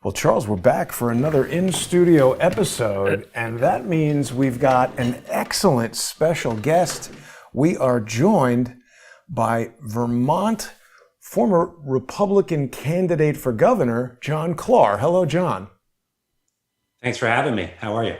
Well, Charles, we're back for another in-studio episode, and that means we've got an excellent special guest. We are joined by Vermont former Republican candidate for governor, John Klar. Hello, John. Thanks for having me. How are you?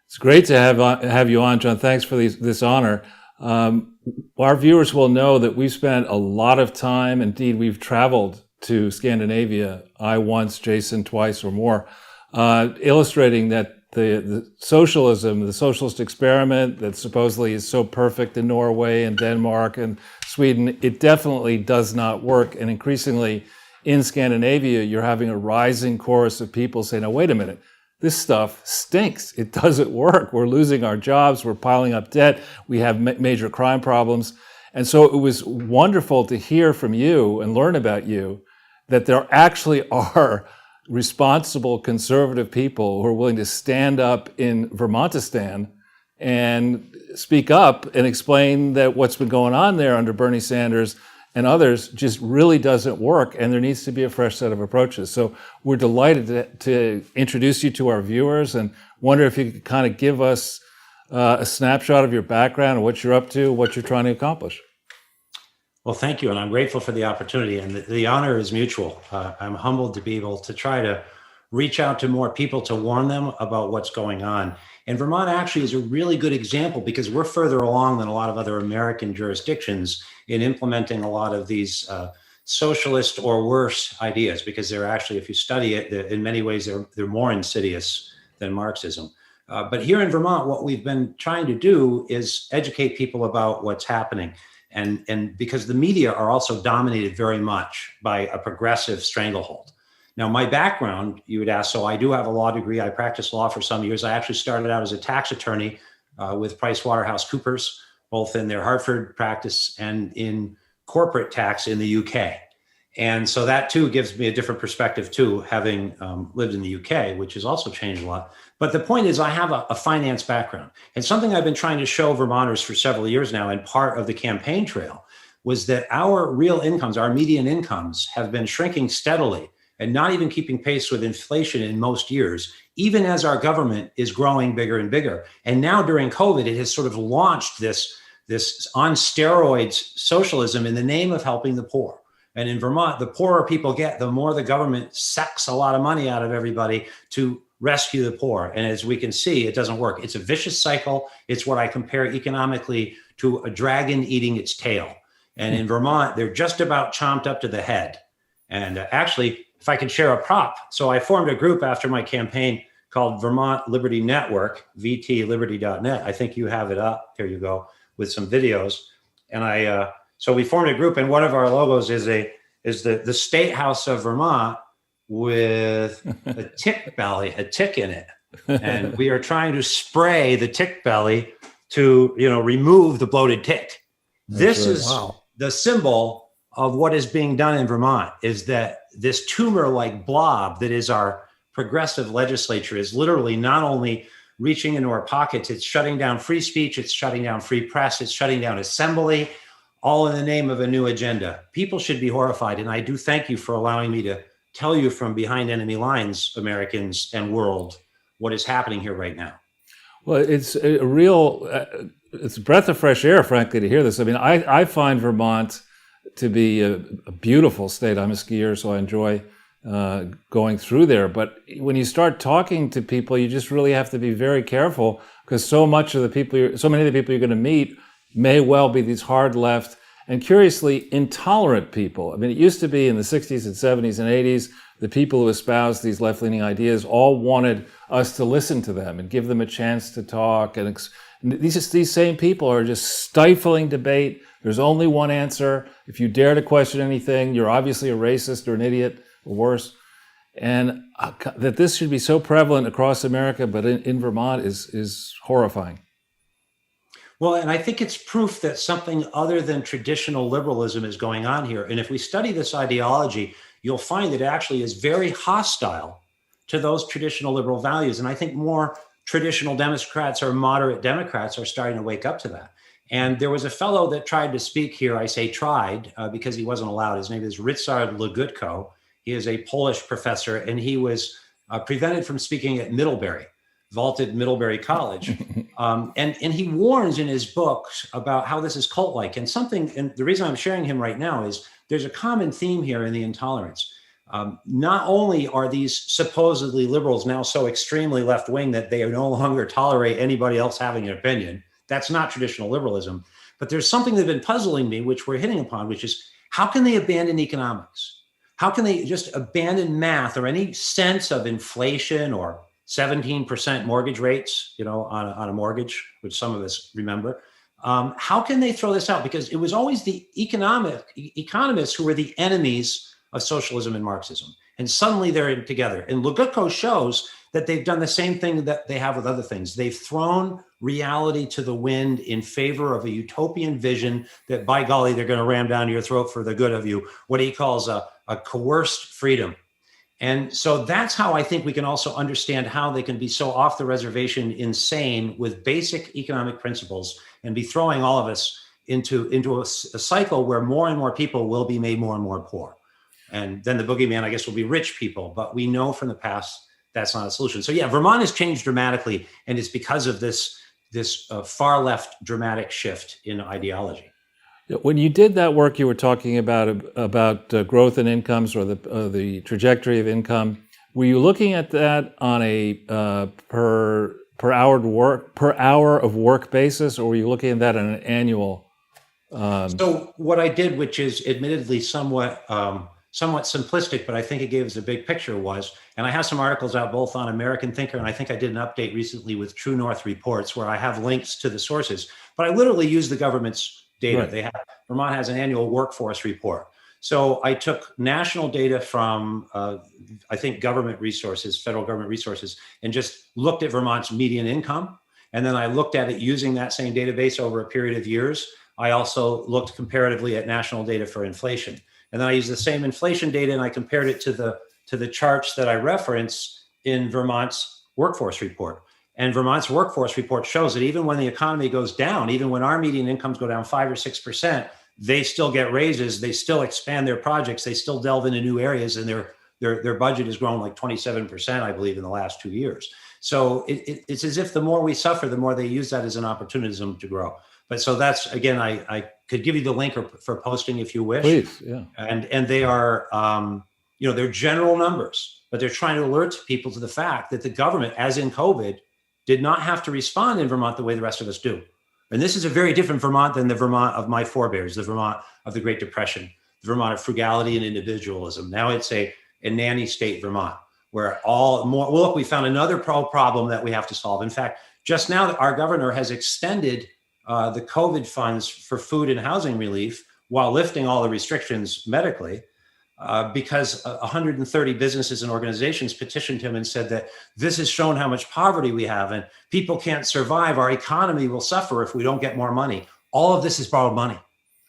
It's great to have you on, John. Thanks for this honor. Our viewers will know that we've spent a lot of time, indeed, we've traveled to Scandinavia, I once, Jason twice or more, illustrating that the socialism, the socialist experiment that supposedly is so perfect in Norway and Denmark and Sweden, it definitely does not work. And increasingly in Scandinavia, you're having a rising chorus of people saying, "Now, wait a minute, this stuff stinks. It doesn't work. We're losing our jobs. We're piling up debt. We have major crime problems." And so it was wonderful to hear from you and learn about you that there actually are responsible conservative people who are willing to stand up in Vermontistan and speak up and explain that what's been going on there under Bernie Sanders and others just really doesn't work, and there needs to be a fresh set of approaches. So we're delighted to introduce you to our viewers and wonder if you could kind of give us a snapshot of your background and what you're up to, what you're trying to accomplish. Well, thank you. And I'm grateful for the opportunity. And the honor is mutual. I'm humbled to be able to try to reach out to more people to warn them about what's going on. And Vermont actually is a really good example because we're further along than a lot of other American jurisdictions in implementing a lot of these socialist or worse ideas, because they're actually, if you study it, in many ways, they're more insidious than Marxism. But here in Vermont, what we've been trying to do is educate people about what's happening. And because the media are also dominated very much by a progressive stranglehold. Now, my background, you would ask, so I do have a law degree. I practiced law for some years. I actually started out as a tax attorney with PricewaterhouseCoopers, both in their Hartford practice and in corporate tax in the UK. And so that too gives me a different perspective too, having lived in the UK, which has also changed a lot. But the point is I have a finance background, and something I've been trying to show Vermonters for several years now, and part of the campaign trail was that our real incomes, our median incomes, have been shrinking steadily and not even keeping pace with inflation in most years, even as our government is growing bigger and bigger. And now during COVID, it has sort of launched this on steroids socialism in the name of helping the poor. And in Vermont, the poorer people get, the more the government sucks a lot of money out of everybody to rescue the poor. And as we can see, it doesn't work. It's a vicious cycle. It's what I compare economically to a dragon eating its tail. And in Vermont, they're just about chomped up to the head. And actually, if I could share a prop. So I formed a group after my campaign called Vermont Liberty Network, vtliberty.net. I think you have it up. Here you go, with some videos. And so we formed a group, and one of our logos is the State House of Vermont with a tick belly, a tick in it. And we are trying to spray the tick belly to, remove the bloated tick. This is the symbol of what is being done in Vermont, is that this tumor-like blob that is our progressive legislature is literally not only reaching into our pockets, it's shutting down free speech, it's shutting down free press, it's shutting down assembly, all in the name of a new agenda. People should be horrified. And I do thank you for allowing me to tell you from behind enemy lines, Americans and world, what is happening here right now. Well, it's a real, it's a breath of fresh air, frankly, to hear this. I mean, I find Vermont to be a beautiful state. I'm a skier, so I enjoy going through there. But when you start talking to people, you just really have to be very careful, because so many of the people you're going to meet may well be these hard left and curiously intolerant people. I mean, it used to be in the 60s and 70s and 80s, the people who espoused these left-leaning ideas all wanted us to listen to them and give them a chance to talk. And these same people are just stifling debate. There's only one answer. If you dare to question anything, you're obviously a racist or an idiot or worse. And that this should be so prevalent across America, but in Vermont is horrifying. Well, and I think it's proof that something other than traditional liberalism is going on here. And if we study this ideology, you'll find that it actually is very hostile to those traditional liberal values. And I think more traditional Democrats or moderate Democrats are starting to wake up to that. And there was a fellow that tried to speak here. I say tried because he wasn't allowed. His name is Ryszard Legutko. He is a Polish professor, and he was prevented from speaking at Middlebury, vaulted Middlebury College. And he warns in his books about how this is cult-like. And the reason I'm sharing him right now is there's a common theme here in the intolerance. Not only are these supposedly liberals now so extremely left-wing that they no longer tolerate anybody else having an opinion, that's not traditional liberalism, but there's something that's been puzzling me, which we're hitting upon, which is how can they abandon economics? How can they just abandon math or any sense of inflation or 17% mortgage rates, on a mortgage, which some of us remember? How can they throw this out? Because it was always the economists who were the enemies of socialism and Marxism. And suddenly they're together. And Legutko shows that they've done the same thing that they have with other things. They've thrown reality to the wind in favor of a utopian vision that, by golly, they're going to ram down your throat for the good of you, what he calls a coerced freedom. And so that's how I think we can also understand how they can be so off the reservation insane with basic economic principles and be throwing all of us into a cycle where more and more people will be made more and more poor. And then the boogeyman, I guess, will be rich people. But we know from the past that's not a solution. So yeah, Vermont has changed dramatically, and it's because of this far left dramatic shift in ideology. When you did that work, you were talking about growth in incomes or the trajectory of income. Were you looking at that on a per hour of work basis, or were you looking at that on an annual? So what I did, which is admittedly somewhat simplistic, but I think it gave us a big picture, and I have some articles out both on American Thinker, and I think I did an update recently with True North Reports where I have links to the sources, but I literally use the government's data. Right. Vermont has an annual workforce report. So I took national data from, I think, government resources, federal government resources, and just looked at Vermont's median income. And then I looked at it using that same database over a period of years. I also looked comparatively at national data for inflation. And then I used the same inflation data and I compared it to the charts that I reference in Vermont's workforce report. And Vermont's workforce report shows that even when the economy goes down, even when our median incomes go down 5 or 6%, they still get raises, they still expand their projects, they still delve into new areas, and their budget has grown like 27%, I believe, in the last 2 years. So it's as if the more we suffer, the more they use that as an opportunism to grow. But so that's, again, I could give you the link for posting if you wish. Please, yeah. And they are, they're general numbers, but they're trying to alert people to the fact that the government, as in COVID, did not have to respond in Vermont the way the rest of us do. And this is a very different Vermont than the Vermont of my forebears, the Vermont of the Great Depression, the Vermont of frugality and individualism. Now it's a nanny state Vermont, where look, we found another problem that we have to solve. In fact, just now our governor has extended the COVID funds for food and housing relief while lifting all the restrictions medically, because 130 businesses and organizations petitioned him and said that this has shown how much poverty we have and people can't survive. Our economy will suffer if we don't get more money. All of this is borrowed money.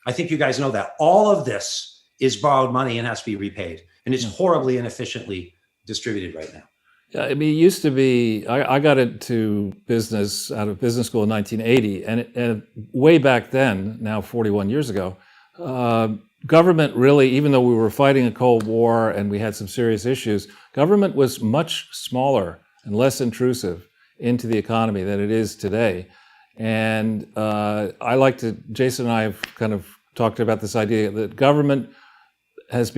I think you guys know that. All of this is borrowed money and has to be repaid. And it's horribly inefficiently distributed right now. Yeah, I mean, it used to be, I got into business out of business school in 1980, and way back then, now 41 years ago, government really, even though we were fighting a Cold War and we had some serious issues, government was much smaller and less intrusive into the economy than it is today. And Jason and I have kind of talked about this idea that government they've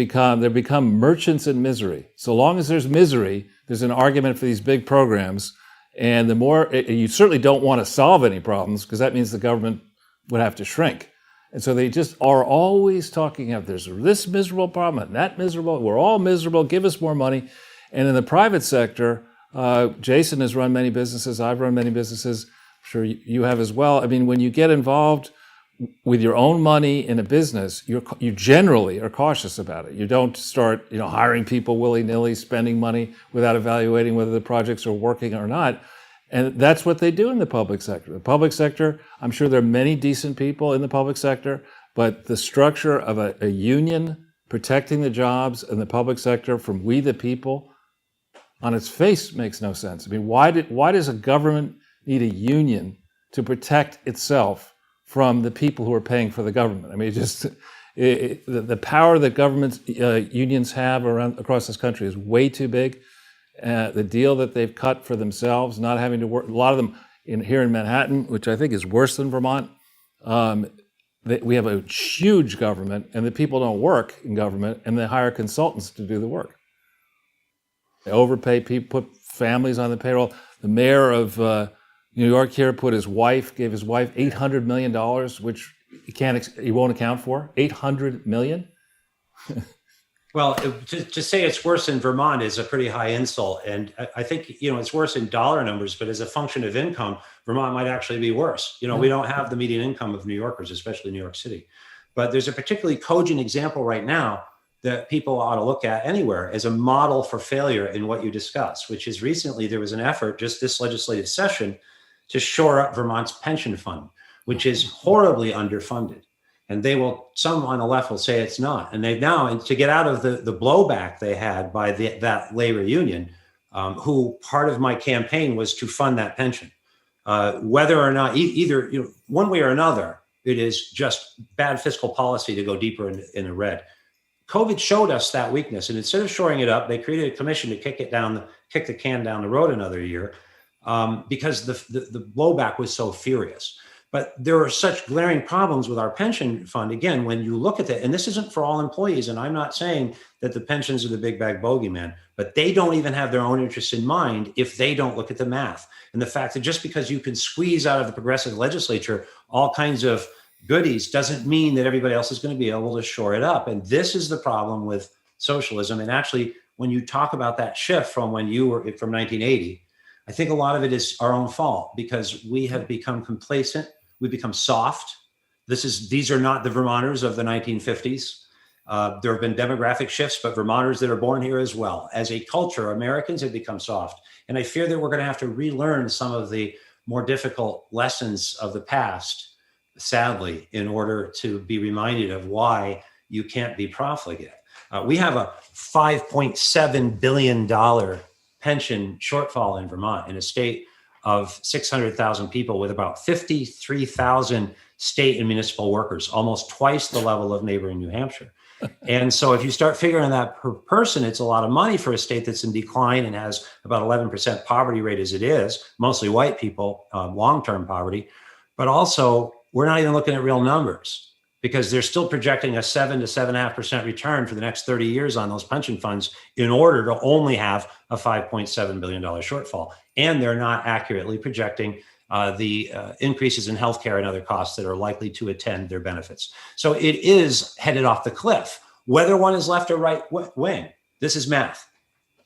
become merchants in misery. So long as there's misery, there's an argument for these big programs. And the more, you certainly don't want to solve any problems because that means the government would have to shrink. And so they just are always talking about there's this miserable problem and that miserable, we're all miserable, give us more money. And in the private sector, Jason has run many businesses, I've run many businesses, I'm sure you have as well. I mean, when you get involved with your own money in a business, you generally are cautious about it. You don't start, hiring people willy-nilly, spending money without evaluating whether the projects are working or not. And that's what they do in the public sector. The public sector, I'm sure there are many decent people in the public sector, but the structure of a union protecting the jobs in the public sector from we the people, on its face makes no sense. I mean, why does a government need a union to protect itself from the people who are paying for the government? I mean, The power that governments, unions have across this country is way too big. The deal that they've cut for themselves, not having to work, a lot of them here in Manhattan, which I think is worse than Vermont, we have a huge government, and the people don't work in government, and they hire consultants to do the work. They overpay people, put families on the payroll. The mayor of New York here gave his wife $800 million, which he won't account for. $800 million. Well, to say it's worse in Vermont is a pretty high insult. And I think, it's worse in dollar numbers, but as a function of income, Vermont might actually be worse. We don't have the median income of New Yorkers, especially New York City. But there's a particularly cogent example right now that people ought to look at anywhere as a model for failure in what you discuss, which is recently there was an effort just this legislative session to shore up Vermont's pension fund, which is horribly underfunded. And some on the left will say it's not. And they've now, and to get out of the blowback they had by that labor union, who part of my campaign was to fund that pension. Whether or not, either one way or another, it is just bad fiscal policy to go deeper in the red. COVID showed us that weakness. And instead of shoring it up, they created a commission to kick the can down the road another year because the blowback was so furious. But there are such glaring problems with our pension fund. Again, when you look at it, and this isn't for all employees, and I'm not saying that the pensions are the big bag bogeyman, but they don't even have their own interests in mind if they don't look at the math. And the fact that just because you can squeeze out of the progressive legislature all kinds of goodies doesn't mean that everybody else is going to be able to shore it up. And this is the problem with socialism. And actually, when you talk about that shift from when you were from 1980, I think a lot of it is our own fault because we have become complacent. We become soft. These are not the Vermonters of the 1950s. There have been demographic shifts, but Vermonters that are born here as well. As a culture, Americans have become soft. And I fear that we're going to have to relearn some of the more difficult lessons of the past, sadly, in order to be reminded of why you can't be profligate. We have a $5.7 billion pension shortfall in Vermont, in a state of 600,000 people with about 53,000 state and municipal workers, almost twice the level of neighboring New Hampshire. And so if you start figuring that per person, it's a lot of money for a state that's in decline and has about 11% poverty rate as it is, mostly white people, long-term poverty. But also, we're not even looking at real numbers because they're still projecting a 7 to 7.5% return for the next 30 years on those pension funds in order to only have a $5.7 billion shortfall. And they're not accurately projecting the increases in healthcare and other costs that are likely to attend their benefits. So it is headed off the cliff, whether one is left or right wing. This is math.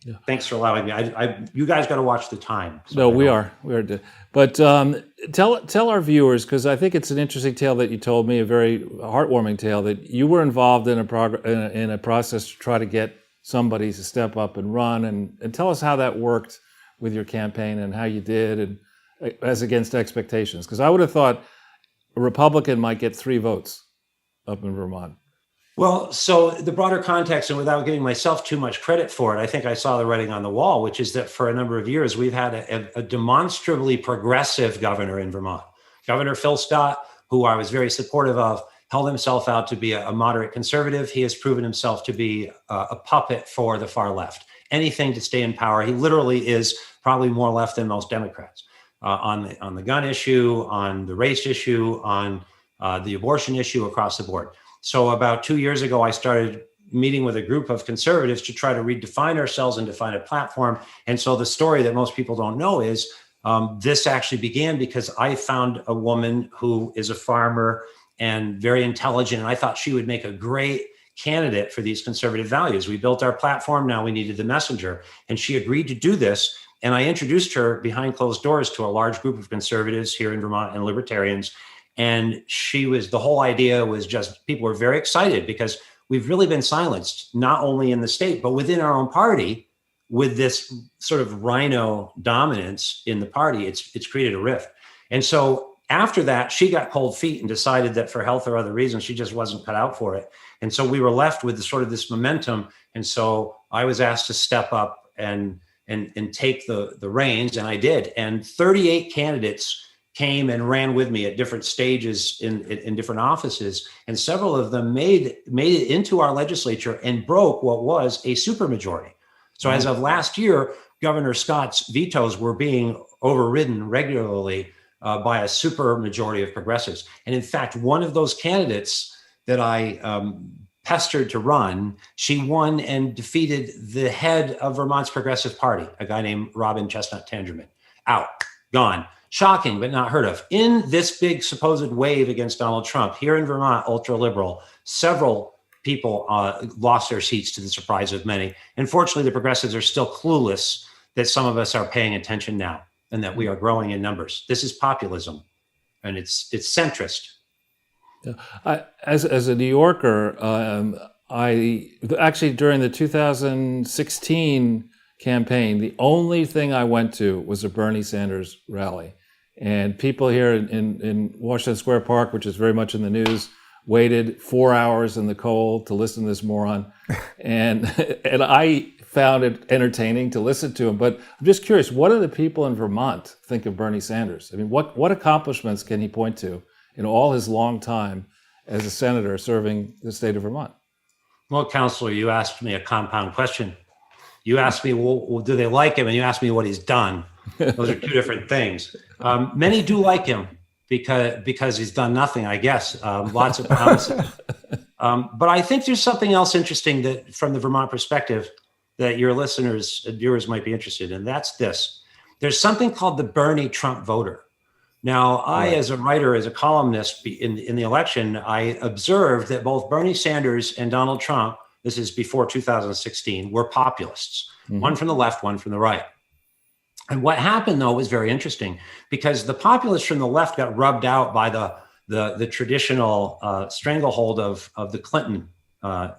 Yeah. Thanks for allowing me. You guys got to watch the time. So no, we are. But tell our viewers, because I think it's an interesting tale that you told me, a very heartwarming tale, that you were involved in a process to try to get somebody to step up and run, and tell us how that worked with your campaign and how you did, and as against expectations. Because I would have thought a Republican might get 3 votes up in Vermont. Well, so the broader context, and without giving myself too much credit for it, I think I saw the writing on the wall, which is that for a number of years, we've had a demonstrably progressive governor in Vermont. Governor Phil Scott, who I was very supportive of, held himself out to be a moderate conservative. He has proven himself to be a puppet for the far left. Anything to stay in power. He literally is probably more left than most Democrats on the gun issue, on the race issue, on the abortion issue, across the board. So about 2 years ago, I started meeting with a group of conservatives to try to redefine ourselves and define a platform. And so the story that most people don't know is this actually began because I found a woman who is a farmer and very intelligent, and I thought she would make a great candidate for these conservative values. We built our platform. Now we needed the messenger. And she agreed to do this. And I introduced her behind closed doors to a large group of conservatives here in Vermont and libertarians. And the whole idea was just, people were very excited because we've really been silenced, not only in the state, but within our own party with this sort of rhino dominance in the party. It's created a rift. And so after that, she got cold feet and decided that for health or other reasons, she just wasn't cut out for it. And so we were left with this momentum. And so I was asked to step up and take the reins, and I did. And 38 candidates came and ran with me at different stages in different offices, and several of them made it into our legislature and broke what was a supermajority. So as of last year, Governor Scott's vetoes were being overridden regularly by a supermajority of progressives. And in fact, one of those candidates that I pestered to run, she won and defeated the head of Vermont's Progressive Party, a guy named Robin Chestnut Tangerman. Out, gone. Shocking, but not heard of. In this big supposed wave against Donald Trump, here in Vermont, ultra-liberal, several people lost their seats to the surprise of many. Unfortunately, the progressives are still clueless that some of us are paying attention now and that we are growing in numbers. This is populism, and it's centrist. As a New Yorker, I actually during the 2016 campaign, the only thing I went to was a Bernie Sanders rally. And people here in Washington Square Park, which is very much in the news, waited 4 hours in the cold to listen to this moron. And I found it entertaining to listen to him. But I'm just curious, what do the people in Vermont think of Bernie Sanders? I mean, what accomplishments can he point to in all his long time as a senator serving the state of Vermont? Well, Counselor, you asked me a compound question. You asked me, well, do they like him? And you asked me what he's done. Those are two different things. Many do like him because he's done nothing, I guess. Lots of promises. But I think there's something else interesting that, from the Vermont perspective, that your listeners and viewers might be interested in. That's this. There's something called the Bernie Trump voter. Now, as a writer, as a columnist in the election, I observed that both Bernie Sanders and Donald Trump, this is before 2016, were populists, one from the left, one from the right. And what happened, though, was very interesting, because the populists from the left got rubbed out by the traditional stranglehold of the Clinton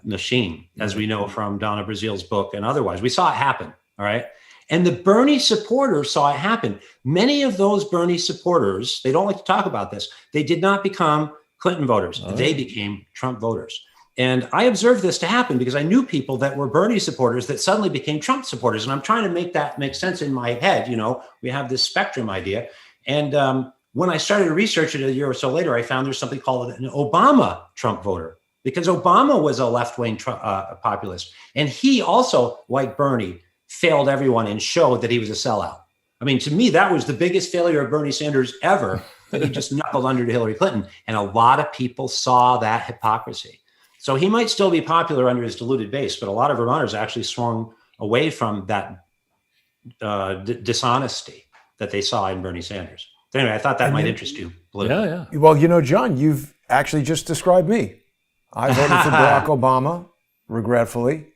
machine, as we know from Donna Brazil's book and otherwise. We saw it happen, all right? And the Bernie supporters saw it happen. Many of those Bernie supporters, they don't like to talk about this, they did not become Clinton voters. They became Trump voters. And I observed this to happen because I knew people that were Bernie supporters that suddenly became Trump supporters. And I'm trying to make that make sense in my head. You know, we have this spectrum idea. And when I started to research it a year or so later, I found there's something called an Obama Trump voter, because Obama was a left-wing populist. And he also, like Bernie, failed everyone and showed that he was a sellout. I mean, to me, that was the biggest failure of Bernie Sanders ever, that he just knuckled under to Hillary Clinton. And a lot of people saw that hypocrisy. So he might still be popular under his diluted base, but a lot of Vermonters actually swung away from that dishonesty that they saw in Bernie Sanders. So anyway, I thought that might interest you politically. Yeah. Well, you know, John, you've actually just described me. I voted for Barack Obama, regretfully,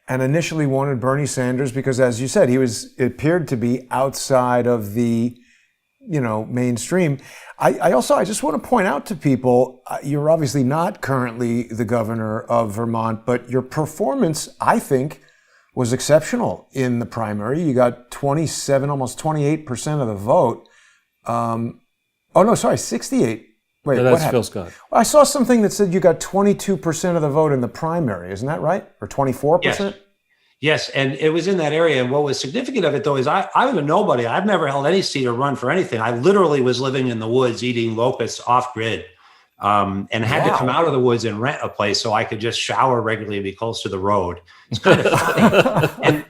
and initially wanted Bernie Sanders because, as you said, it appeared to be outside of the, mainstream. I just want to point out to people, you're obviously not currently the governor of Vermont, but your performance, I think, was exceptional in the primary. You got 27, almost 28% of the vote. 68. Wait, no, that's Phil Scott. I saw something that said you got 22% of the vote in the primary. Isn't that right? Or 24%? Yes, and it was in that area. And what was significant of it, though, is I was a nobody. I've never held any seat or run for anything. I literally was living in the woods, eating locusts off grid, and had to come out of the woods and rent a place so I could just shower regularly and be close to the road. It's kind of funny.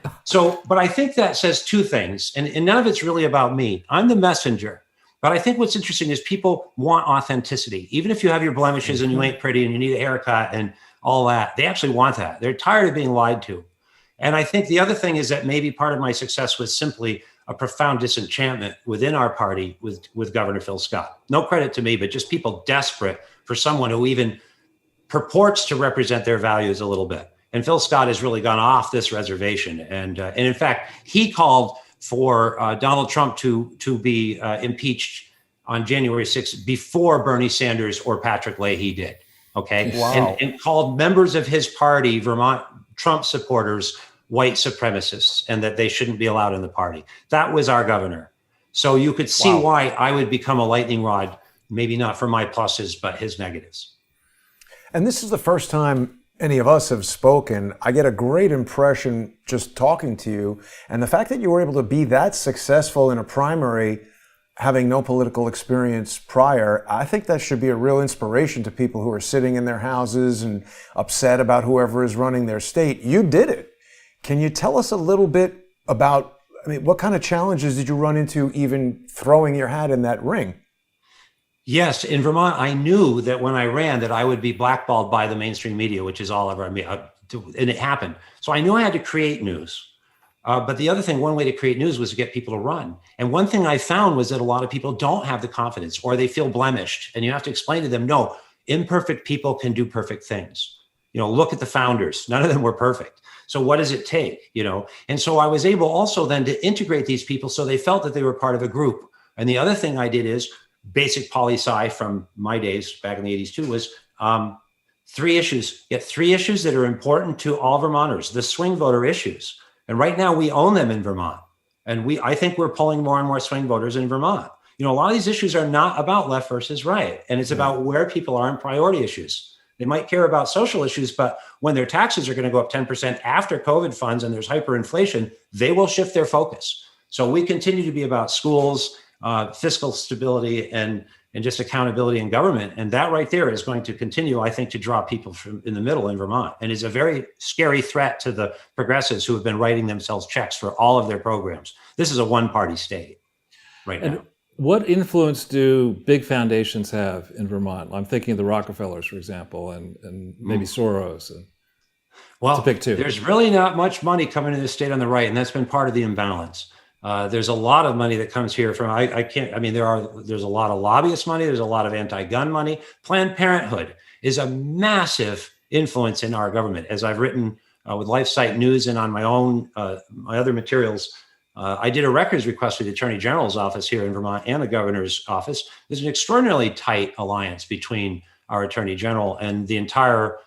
But I think that says two things, and none of it's really about me. I'm the messenger. But I think what's interesting is people want authenticity. Even if you have your blemishes and you ain't pretty and you need a haircut and all that, they actually want that. They're tired of being lied to. And I think the other thing is that maybe part of my success was simply a profound disenchantment within our party with Governor Phil Scott. No credit to me, but just people desperate for someone who even purports to represent their values a little bit. And Phil Scott has really gone off this reservation. And in fact, he called for Donald Trump to be impeached on January 6th before Bernie Sanders or Patrick Leahy did. Okay. Wow. And called members of his party, Vermont Trump supporters, white supremacists, and that they shouldn't be allowed in the party. That was our governor. So you could see why I would become a lightning rod, maybe not for my pluses, but his negatives. And this is the first time any of us have spoken. I get a great impression just talking to you. And the fact that you were able to be that successful in a primary having no political experience prior, I think that should be a real inspiration to people who are sitting in their houses and upset about whoever is running their state. You did it. Can you tell us a little bit about, what kind of challenges did you run into even throwing your hat in that ring? Yes, in Vermont, I knew that when I ran that I would be blackballed by the mainstream media, which is all ever, and it happened. So I knew I had to create news. But the other thing, one way to create news was to get people to run. And one thing I found was that a lot of people don't have the confidence, or they feel blemished. And you have to explain to them, no, imperfect people can do perfect things. Look at the founders. None of them were perfect. So what does it take? And so I was able also then to integrate these people so they felt that they were part of a group. And the other thing I did is basic poli-sci from my days back in the 80s too, was 3 issues. Get 3 issues that are important to all Vermonters, the swing voter issues. And right now we own them in Vermont. And I think we're pulling more and more swing voters in Vermont. A lot of these issues are not about left versus right. And it's about where people are in priority issues. They might care about social issues, but when their taxes are going to go up 10% after COVID funds and there's hyperinflation, they will shift their focus. So we continue to be about schools, fiscal stability, and just accountability in government. And that right there is going to continue, I think, to draw people from in the middle in Vermont, and is a very scary threat to the progressives who have been writing themselves checks for all of their programs. This is a one-party state right now. What influence do big foundations have in Vermont? I'm thinking of the Rockefellers, for example, and maybe Soros. Well, to pick 2. There's really not much money coming into the state on the right, and that's been part of the imbalance. There's a lot of money that comes here from, there's a lot of lobbyist money. There's a lot of anti-gun money. Planned Parenthood is a massive influence in our government. As I've written with LifeSite News and on my own, my other materials, I did a records request to the Attorney General's office here in Vermont and the governor's office. There's an extraordinarily tight alliance between our Attorney General and the entire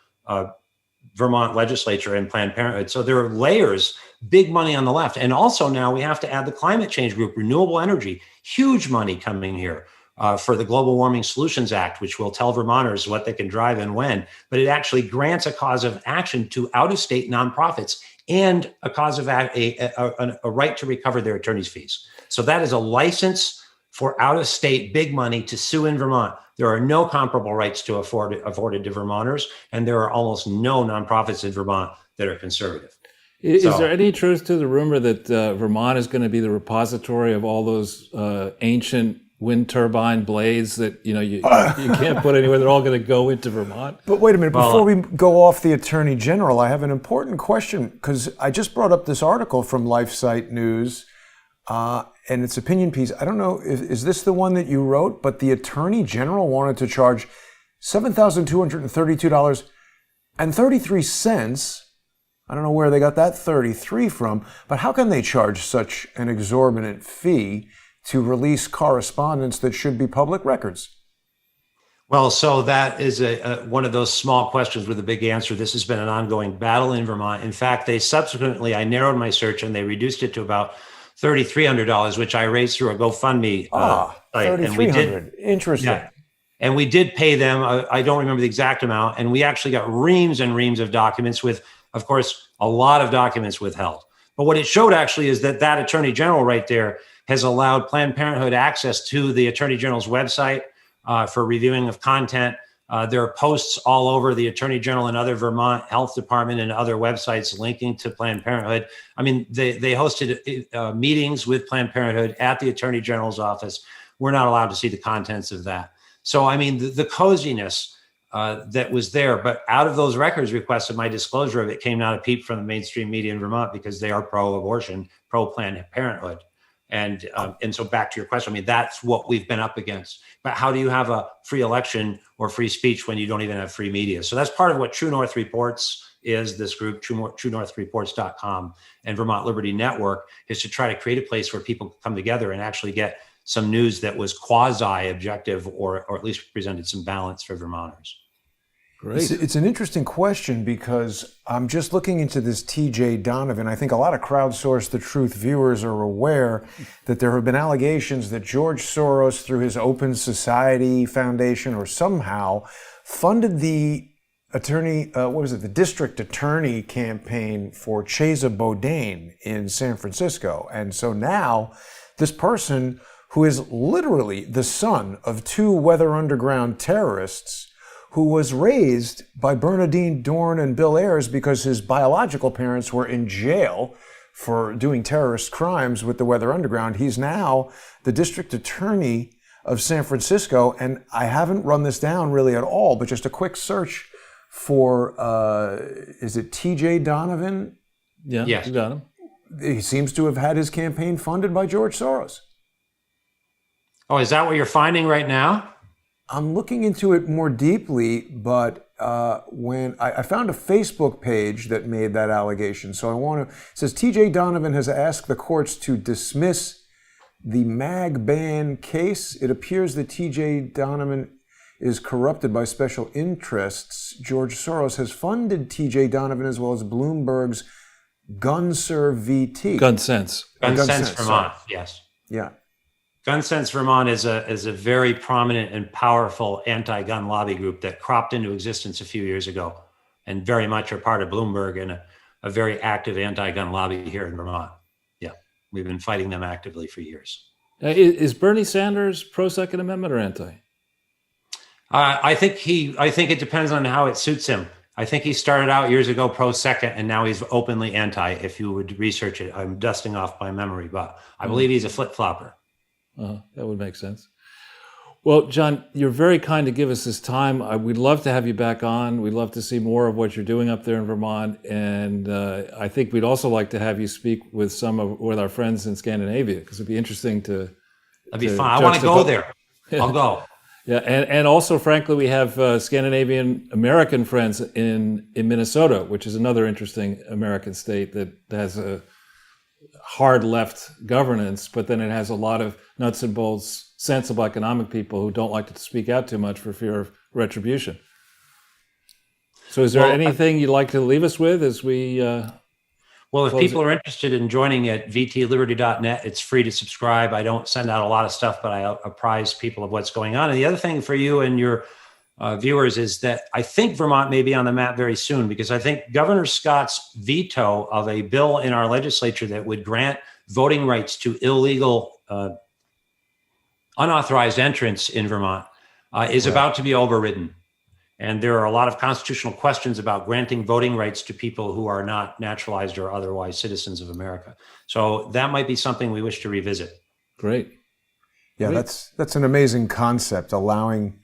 Vermont legislature and Planned Parenthood. So there are layers, big money on the left. And also now we have to add the climate change group, renewable energy, huge money coming here for the Global Warming Solutions Act, which will tell Vermonters what they can drive and when. But it actually grants a cause of action to out-of-state nonprofits and a cause of a right to recover their attorney's fees. So that is a license for out-of-state big money to sue in Vermont. There are no comparable rights to afforded to Vermonters, and there are almost no nonprofits in Vermont that are conservative. Is there any truth to the rumor that Vermont is going to be the repository of all those ancient wind turbine blades that you can't put anywhere? They're all going to go into Vermont. But wait a minute, before we go off the Attorney General, I have an important question, because I just brought up this article from LifeSite News and its opinion piece. I don't know, is this the one that you wrote? But the Attorney General wanted to charge $7,232.33. I don't know where they got that 33 from, but how can they charge such an exorbitant fee to release correspondence that should be public records? Well, so that is one of those small questions with a big answer. This has been an ongoing battle in Vermont. In fact, I narrowed my search and they reduced it to about $3,300, which I raised through a GoFundMe. $3,300. Interesting. Yeah. And we did pay them. I don't remember the exact amount. And we actually got reams and reams of documents with, of course, a lot of documents withheld. But what it showed actually is that Attorney General right there has allowed Planned Parenthood access to the Attorney General's website for reviewing of content. There are posts all over the Attorney General and other Vermont Health Department and other websites linking to Planned Parenthood. I mean, they hosted meetings with Planned Parenthood at the Attorney General's office. We're not allowed to see the contents of that. So, I mean, the coziness that was there, but out of those records requests and my disclosure of it came not a peep from the mainstream media in Vermont, because they are pro-abortion, pro-Planned Parenthood. And so back to your question, I mean, that's what we've been up against. But how do you have a free election or free speech when you don't even have free media? So that's part of what True North Reports is, this group, TrueNorthReports.com, and Vermont Liberty Network, is to try to create a place where people come together and actually get some news that was quasi-objective or at least presented some balance for Vermonters. Great. It's an interesting question, because I'm just looking into this TJ Donovan. I think a lot of Crowdsource the Truth viewers are aware that there have been allegations that George Soros, through his Open Society Foundation or somehow, funded the the district attorney campaign for Chesa Boudin in San Francisco. And so now this person, who is literally the son of two Weather Underground terrorists, who was raised by Bernadine Dorn and Bill Ayers because his biological parents were in jail for doing terrorist crimes with the Weather Underground. He's now the district attorney of San Francisco, and I haven't run this down really at all, but just a quick search for, is it TJ Donovan? Yeah, yes. You got him. He seems to have had his campaign funded by George Soros. Oh, is that what you're finding right now? I'm looking into it more deeply, but when I found a Facebook page that made that allegation, so it says TJ Donovan has asked the courts to dismiss the mag ban case. It appears that TJ Donovan is corrupted by special interests. George Soros has funded TJ Donovan as well as Bloomberg's GunServe VT. GunSense. GunSense Vermont, sorry. yes. Yeah. GunSense Vermont is a very prominent and powerful anti-gun lobby group that cropped into existence a few years ago, and very much are part of Bloomberg and a very active anti-gun lobby here in Vermont. Yeah, we've been fighting them actively for years. Is Bernie Sanders pro-Second Amendment or anti? I think it depends on how it suits him. I think he started out years ago pro-second, and now he's openly anti. If you would research it, I'm dusting off my memory, but I believe he's a flip-flopper. That would make sense. Well, John, you're very kind to give us this time. We'd love to have you back on. We'd love to see more of what you're doing up there in Vermont, and I think we'd also like to have you speak with with our friends in Scandinavia, because it'd be interesting to. That'd be fun. I want to go there. Yeah. I'll go. Yeah, and also, frankly, we have Scandinavian American friends in Minnesota, which is another interesting American state that has a hard left governance, but then it has a lot of nuts and bolts, sensible economic people who don't like to speak out too much for fear of retribution. So is there anything you'd like to leave us with as we... Well, if people are interested in joining at vtliberty.net, it's free to subscribe. I don't send out a lot of stuff, but I apprise people of what's going on. And the other thing for you and your viewers is that I think Vermont may be on the map very soon, because I think Governor Scott's veto of a bill in our legislature that would grant voting rights to illegal, unauthorized entrants in Vermont is about to be overridden. And there are a lot of constitutional questions about granting voting rights to people who are not naturalized or otherwise citizens of America. So that might be something we wish to revisit. Great. Yeah, that's an amazing concept, allowing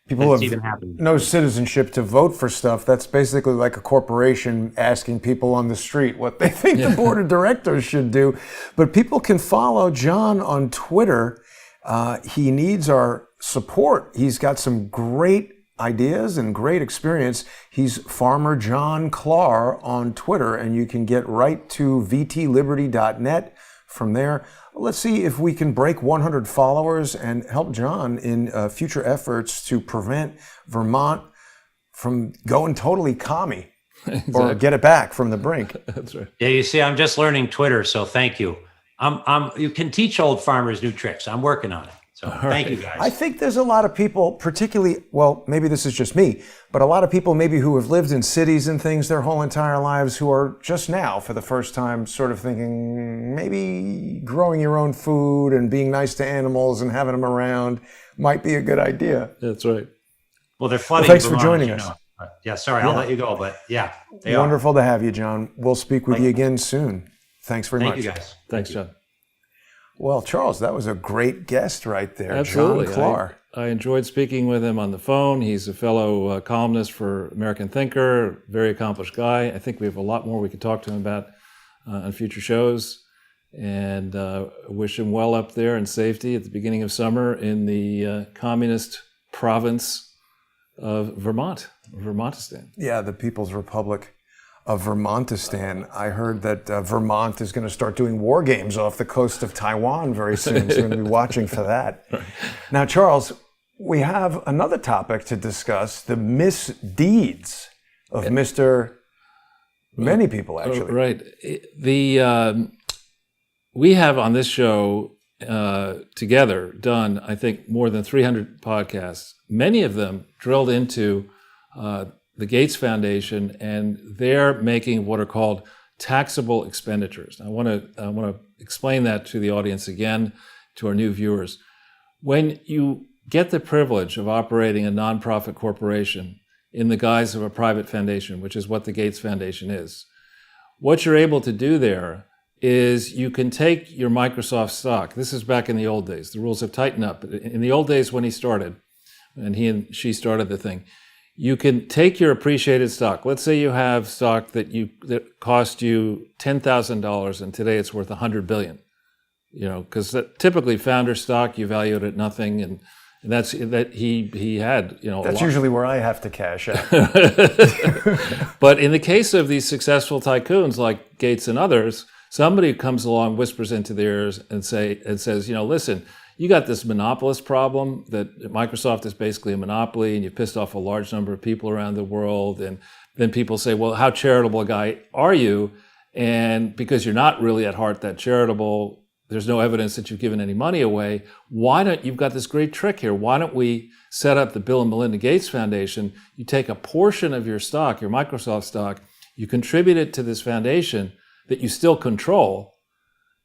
people who have no citizenship to vote for stuff. That's basically like a corporation asking people on the street what they think the board of directors should do. But people can follow John on Twitter. He needs our support. He's got some great ideas and great experience. He's Farmer John Klar on Twitter, and you can get right to vtliberty.net from there. Let's see if we can break 100 followers and help John in future efforts to prevent Vermont from going totally commie. Exactly. Or get it back from the brink. That's right. Yeah, you see, I'm just learning Twitter, so thank you. You can teach old farmers new tricks. I'm working on it. So thank you, guys. I think there's a lot of people, particularly, well, maybe this is just me, but a lot of people maybe who have lived in cities and things their whole entire lives, who are just now, for the first time, sort of thinking maybe growing your own food and being nice to animals and having them around might be a good idea. That's right. Well, they're flooding. Well, thanks for joining us. Yeah, sorry, I'll let you go, but yeah. Wonderful to have you, John. We'll speak with you again soon. Thanks very much. Thank you, guys. Thanks, John. Well, Charles, that was a great guest right there. Absolutely. John Klar. I enjoyed speaking with him on the phone. He's a fellow columnist for American Thinker, very accomplished guy. I think we have a lot more we could talk to him about on future shows. And wish him well up there in safety at the beginning of summer in the communist province of Vermont, Vermontistan. Yeah, the People's Republic of Vermontistan. I heard that Vermont is going to start doing war games off the coast of Taiwan very soon, so we're going to be watching for that. Right. Now, Charles, we have another topic to discuss, the misdeeds of Mr. Many people, actually. Right. We have on this show together done, I think, more than 300 podcasts, many of them drilled into the Gates Foundation, and they're making what are called taxable expenditures. I want to explain that to the audience again. to our new viewers. When you get the privilege of operating a nonprofit corporation in the guise of a private foundation, which is what the Gates Foundation is, what you're able to do there is you can take your Microsoft stock. This is back in the old days. The rules have tightened up. In the old days when he started, and he and she started the thing, you can take your appreciated stock. Let's say you have stock that cost you $10,000 and today it's worth $100 billion. Because typically founder stock, you value it at nothing, and that's that he had. That's usually where I have to cash out. But in the case of these successful tycoons like Gates and others, somebody comes along, whispers into their ears, and says, listen, you got this monopolist problem that Microsoft is basically a monopoly, and you've pissed off a large number of people around the world, and then people say, well, how charitable a guy are you? And because you're not really at heart that charitable, there's no evidence that you've given any money away. You've got this great trick here. Why don't we set up the Bill and Melinda Gates Foundation? You take a portion of your stock, your Microsoft stock, you contribute it to this foundation that you still control.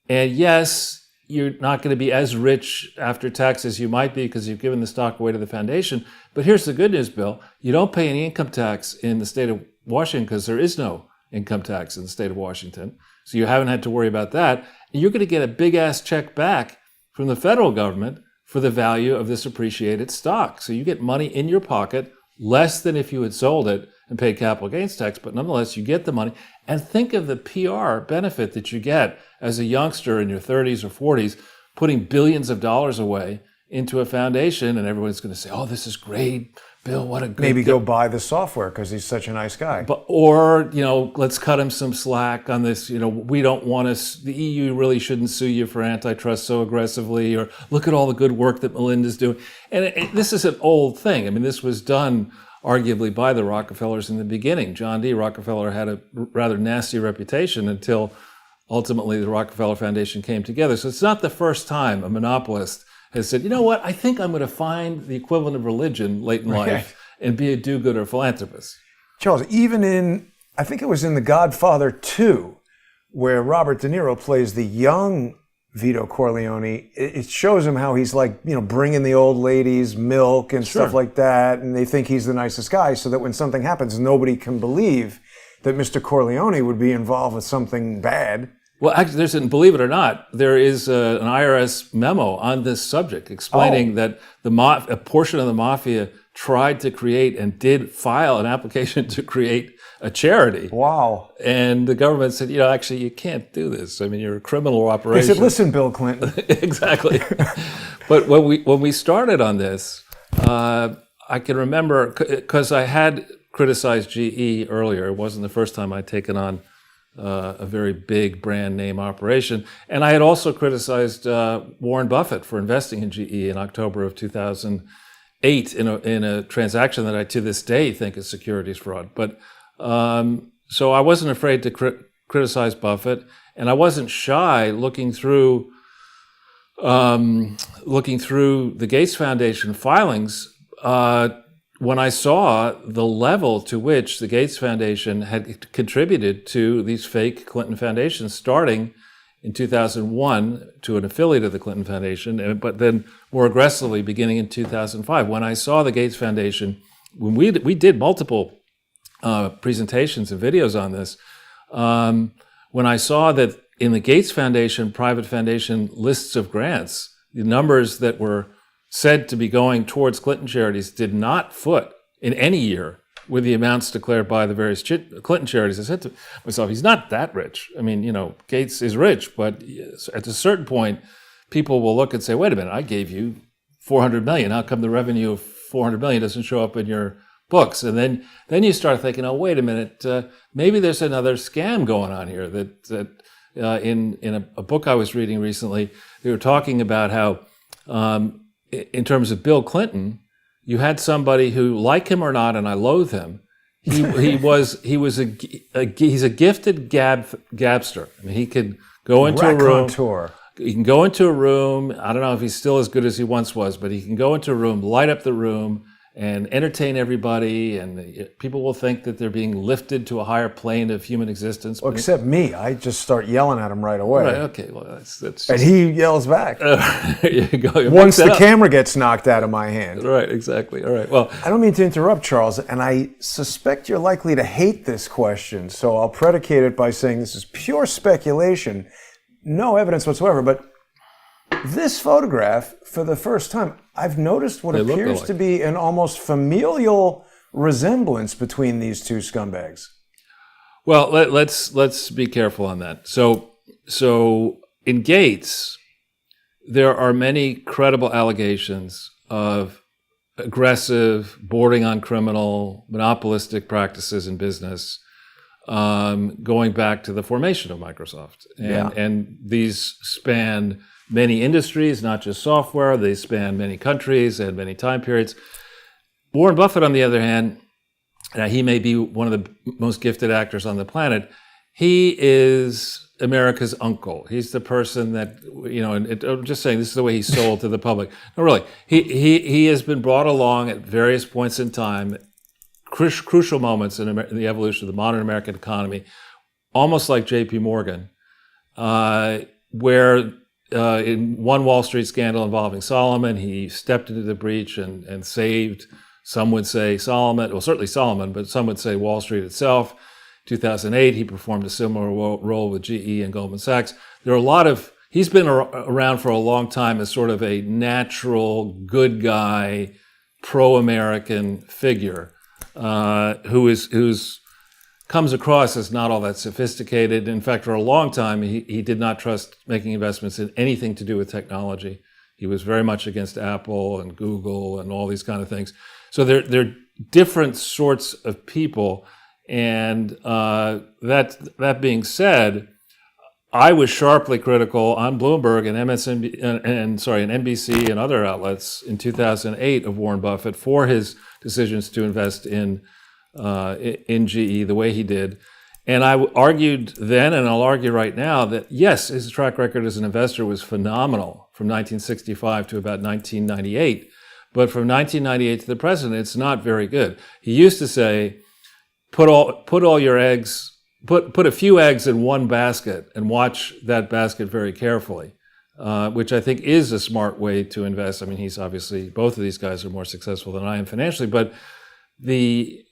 And yes, you're not going to be as rich after tax as you might be because you've given the stock away to the foundation. But here's the good news, Bill. You don't pay any income tax in the state of Washington because there is no income tax in the state of Washington. So you haven't had to worry about that. And you're going to get a big-ass check back from the federal government for the value of this appreciated stock. So you get money in your pocket, less than if you had sold it and paid capital gains tax, but nonetheless, you get the money. And think of the PR benefit that you get as a youngster in your 30s or 40s, putting billions of dollars away into a foundation, and everyone's going to say, oh, this is great. Bill, what a good Maybe go buy the software because he's such a nice guy. Or, let's cut him some slack on this. We don't want to, the EU really shouldn't sue you for antitrust so aggressively, or look at all the good work that Melinda's doing. And this is an old thing. I mean, this was done arguably by the Rockefellers in the beginning. John D. Rockefeller had a rather nasty reputation until ultimately the Rockefeller Foundation came together. So it's not the first time a monopolist has said, you know what, I think I'm going to find the equivalent of religion late in life and be a do-gooder philanthropist. Charles, even I think it was in The Godfather 2, where Robert De Niro plays the young Vito Corleone, it shows him how he's like, bringing the old ladies milk and stuff like that, and they think he's the nicest guy, so that when something happens, nobody can believe that Mr. Corleone would be involved with something bad. Well, actually, believe it or not, there is an IRS memo on this subject explaining that a portion of the mafia tried to create and did file an application to create a charity. Wow. And the government said, actually, you can't do this. I mean, you're a criminal operation. They said, listen, Bill Clinton. Exactly. But when we started on this, I can remember, because I had criticized GE earlier. It wasn't the first time I'd taken on a very big brand name operation. And I had also criticized Warren Buffett for investing in GE in October of 2008 in a transaction that I to this day think is securities fraud. But so I wasn't afraid to criticize Buffett, and I wasn't shy looking through the Gates Foundation filings when I saw the level to which the Gates Foundation had contributed to these fake Clinton foundations, starting in 2001 to an affiliate of the Clinton Foundation, but then more aggressively beginning in 2005. When I saw the Gates Foundation, when we did multiple presentations and videos on this, when I saw that in the Gates Foundation, private foundation lists of grants, the numbers that were said to be going towards Clinton charities did not foot in any year with the amounts declared by the various Clinton charities. I said to myself, he's not that rich. I mean, Gates is rich, but at a certain point, people will look and say, wait a minute, I gave you $400 million. How come the revenue of $400 million doesn't show up in your books? And then you start thinking, oh, wait a minute, maybe there's another scam going on here. That in a book I was reading recently, they were talking about how in terms of Bill Clinton, you had somebody who, like him or not, and I loathe him, he's a gifted gabster. I mean, he could go into a room. He can go into a room. I don't know if he's still as good as he once was, but he can go into a room, light up the room, and entertain everybody, and people will think that they're being lifted to a higher plane of human existence. Well, except me. I just start yelling at him right away. Right, okay, well, that's just, and he yells back. there you go. Once the camera gets knocked out of my hand. Right, exactly. All right, well. I don't mean to interrupt, Charles, and I suspect you're likely to hate this question, so I'll predicate it by saying this is pure speculation, no evidence whatsoever, but this photograph, for the first time, I've noticed what appears to be an almost familial resemblance between these two scumbags. Well, let's be careful on that. So in Gates, there are many credible allegations of aggressive, bordering on criminal, monopolistic practices in business, going back to the formation of Microsoft. And these span many industries, not just software. They span many countries and many time periods. Warren Buffett, on the other hand, he may be one of the most gifted actors on the planet. He is America's uncle. He's the person that, and I'm just saying this is the way he's sold to the public. No, really, he has been brought along at various points in time, crucial moments in the evolution of the modern American economy, almost like J.P. Morgan, where in one Wall Street scandal involving Solomon, he stepped into the breach and saved, some would say Solomon, well, certainly Solomon, but some would say Wall Street itself. 2008, he performed a similar role with GE and Goldman Sachs. There are he's been around for a long time as sort of a natural, good guy, pro-American figure, who's comes across as not all that sophisticated. In fact, for a long time, he did not trust making investments in anything to do with technology. He was very much against Apple and Google and all these kind of things. So they're different sorts of people. And that being said, I was sharply critical on Bloomberg and NBC and other outlets in 2008 of Warren Buffett for his decisions to invest in GE the way he did. And I argued then, and I'll argue right now, that yes, his track record as an investor was phenomenal from 1965 to about 1998. But from 1998 to the present, it's not very good. He used to say, put all your eggs, put a few eggs in one basket and watch that basket very carefully, which I think is a smart way to invest. I mean, he's obviously, both of these guys are more successful than I am financially, but the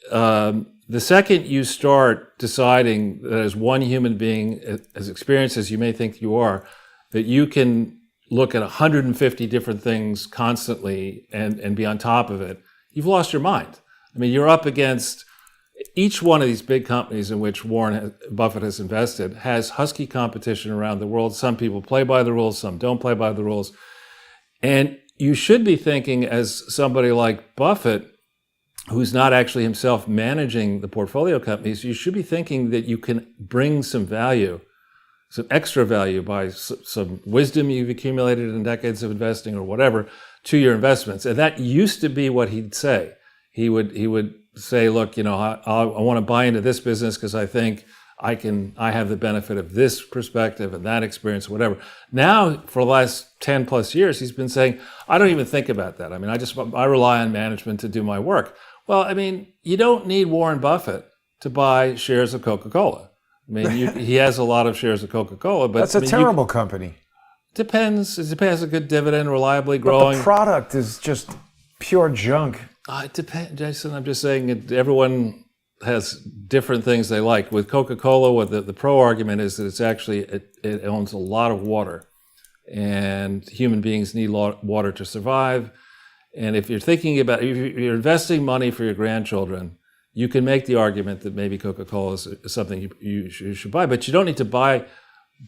second you start deciding that as one human being, as experienced as you may think you are, that you can look at 150 different things constantly and be on top of it, you've lost your mind. I mean, you're up against each one of these big companies in which Warren Buffett has invested has husky competition around the world. Some people play by the rules, some don't play by the rules. And you should be thinking, as somebody like Buffett, who's not actually himself managing the portfolio companies, you should be thinking that you can bring some value, some extra value by some wisdom you've accumulated in decades of investing or whatever to your investments. And that used to be what he'd say. He would say, look, I want to buy into this business because I think I have the benefit of this perspective and that experience, whatever. Now, for the last 10 plus years, he's been saying, I don't even think about that. I mean, I rely on management to do my work. Well, I mean, you don't need Warren Buffett to buy shares of Coca-Cola. I mean, he has a lot of shares of Coca-Cola, but that's a terrible company. Depends. It pays a good dividend, reliably growing. But the product is just pure junk. It depends, Jason. I'm just saying everyone has different things they like. With Coca-Cola, what the pro argument is that it's actually, it owns a lot of water. And human beings need water to survive. And if you're thinking about, if you're investing money for your grandchildren, you can make the argument that maybe Coca-Cola is something you should buy. But you don't need to buy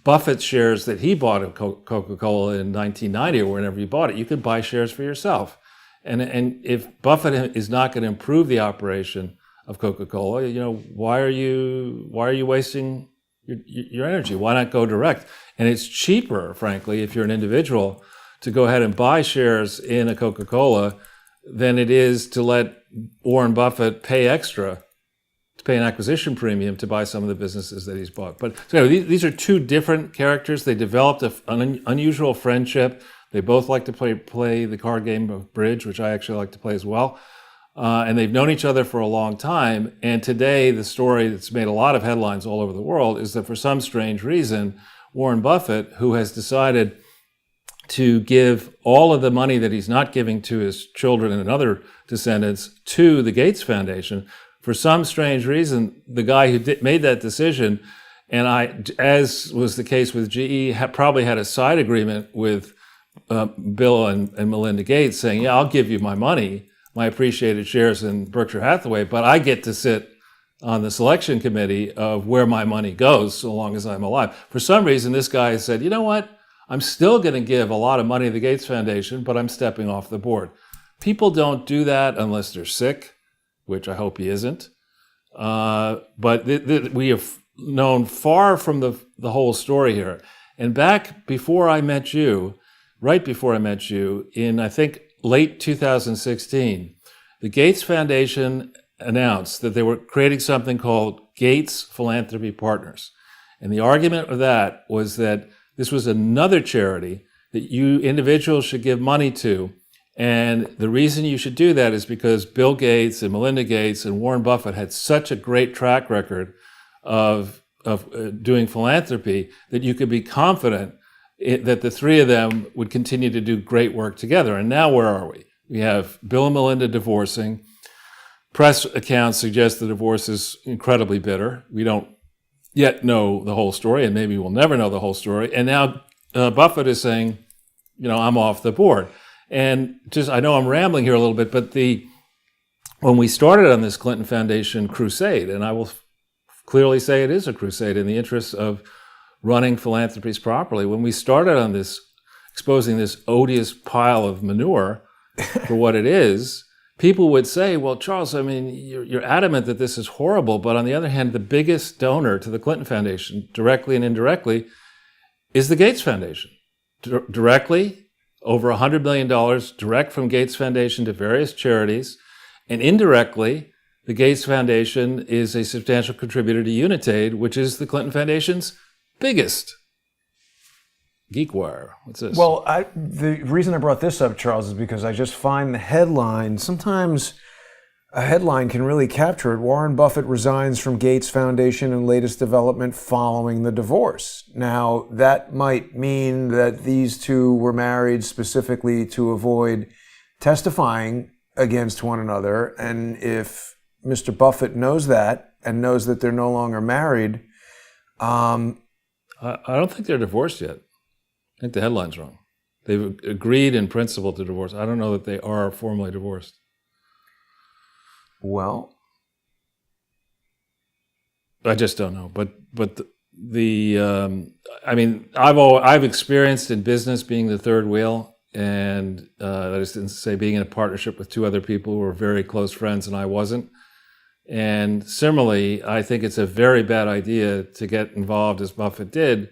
Buffett's shares that he bought of Coca-Cola in 1990 or whenever you bought it. You could buy shares for yourself. And if Buffett is not going to improve the operation of Coca-Cola, why are you wasting your energy? Why not go direct? And it's cheaper, frankly, if you're an individual, to go ahead and buy shares in a Coca-Cola than it is to let Warren Buffett pay extra, to pay an acquisition premium to buy some of the businesses that he's bought. But so these are two different characters. They developed an unusual friendship. They both like to play the card game of bridge, which I actually like to play as well. and they've known each other for a long time. And today, the story that's made a lot of headlines all over the world is that for some strange reason, Warren Buffett, who has decided to give all of the money that he's not giving to his children and other descendants to the Gates Foundation, for some strange reason, the guy who made that decision, and as was the case with GE, probably had a side agreement with Bill and Melinda Gates saying, yeah, I'll give you my money, my appreciated shares in Berkshire Hathaway, but I get to sit on the selection committee of where my money goes so long as I'm alive. For some reason, this guy said, you know what? I'm still going to give a lot of money to the Gates Foundation, but I'm stepping off the board. People don't do that unless they're sick, which I hope he isn't. But we have known far from the whole story here. And back before I met you, right before I met you, in I think late 2016, the Gates Foundation announced that they were creating something called Gates Philanthropy Partners. And the argument of that was that this was another charity that you individuals should give money to. And the reason you should do that is because Bill Gates and Melinda Gates and Warren Buffett had such a great track record of doing philanthropy that you could be confident that the three of them would continue to do great work together. And now where are we? We have Bill and Melinda divorcing. Press accounts suggest the divorce is incredibly bitter. We don't yet know the whole story, and maybe we'll never know the whole story. And now Buffett is saying, I'm off the board. And I know I'm rambling here a little bit, but when we started on this Clinton Foundation crusade, and I will clearly say it is a crusade in the interest of running philanthropies properly, when we started on this, exposing this odious pile of manure for what it is, people would say, well, Charles, you're adamant that this is horrible, but on the other hand, the biggest donor to the Clinton Foundation, directly and indirectly, is the Gates Foundation. Directly, over $100 million direct from Gates Foundation to various charities, and indirectly, the Gates Foundation is a substantial contributor to Unitaid, which is the Clinton Foundation's biggest. GeekWire. What's this? Well, the reason I brought this up, Charles, is because I just find the headline, sometimes a headline can really capture it. Warren Buffett resigns from Gates Foundation and latest development following the divorce. Now, that might mean that these two were married specifically to avoid testifying against one another. And if Mr. Buffett knows that and knows that they're no longer married, I don't think they're divorced yet. I think the headline's wrong. They've agreed in principle to divorce. I don't know that they are formally divorced. Well, I just don't know. But I've experienced in business being the third wheel, and that is to say, being in a partnership with two other people who were very close friends, and I wasn't. And similarly, I think it's a very bad idea to get involved, as Buffett did,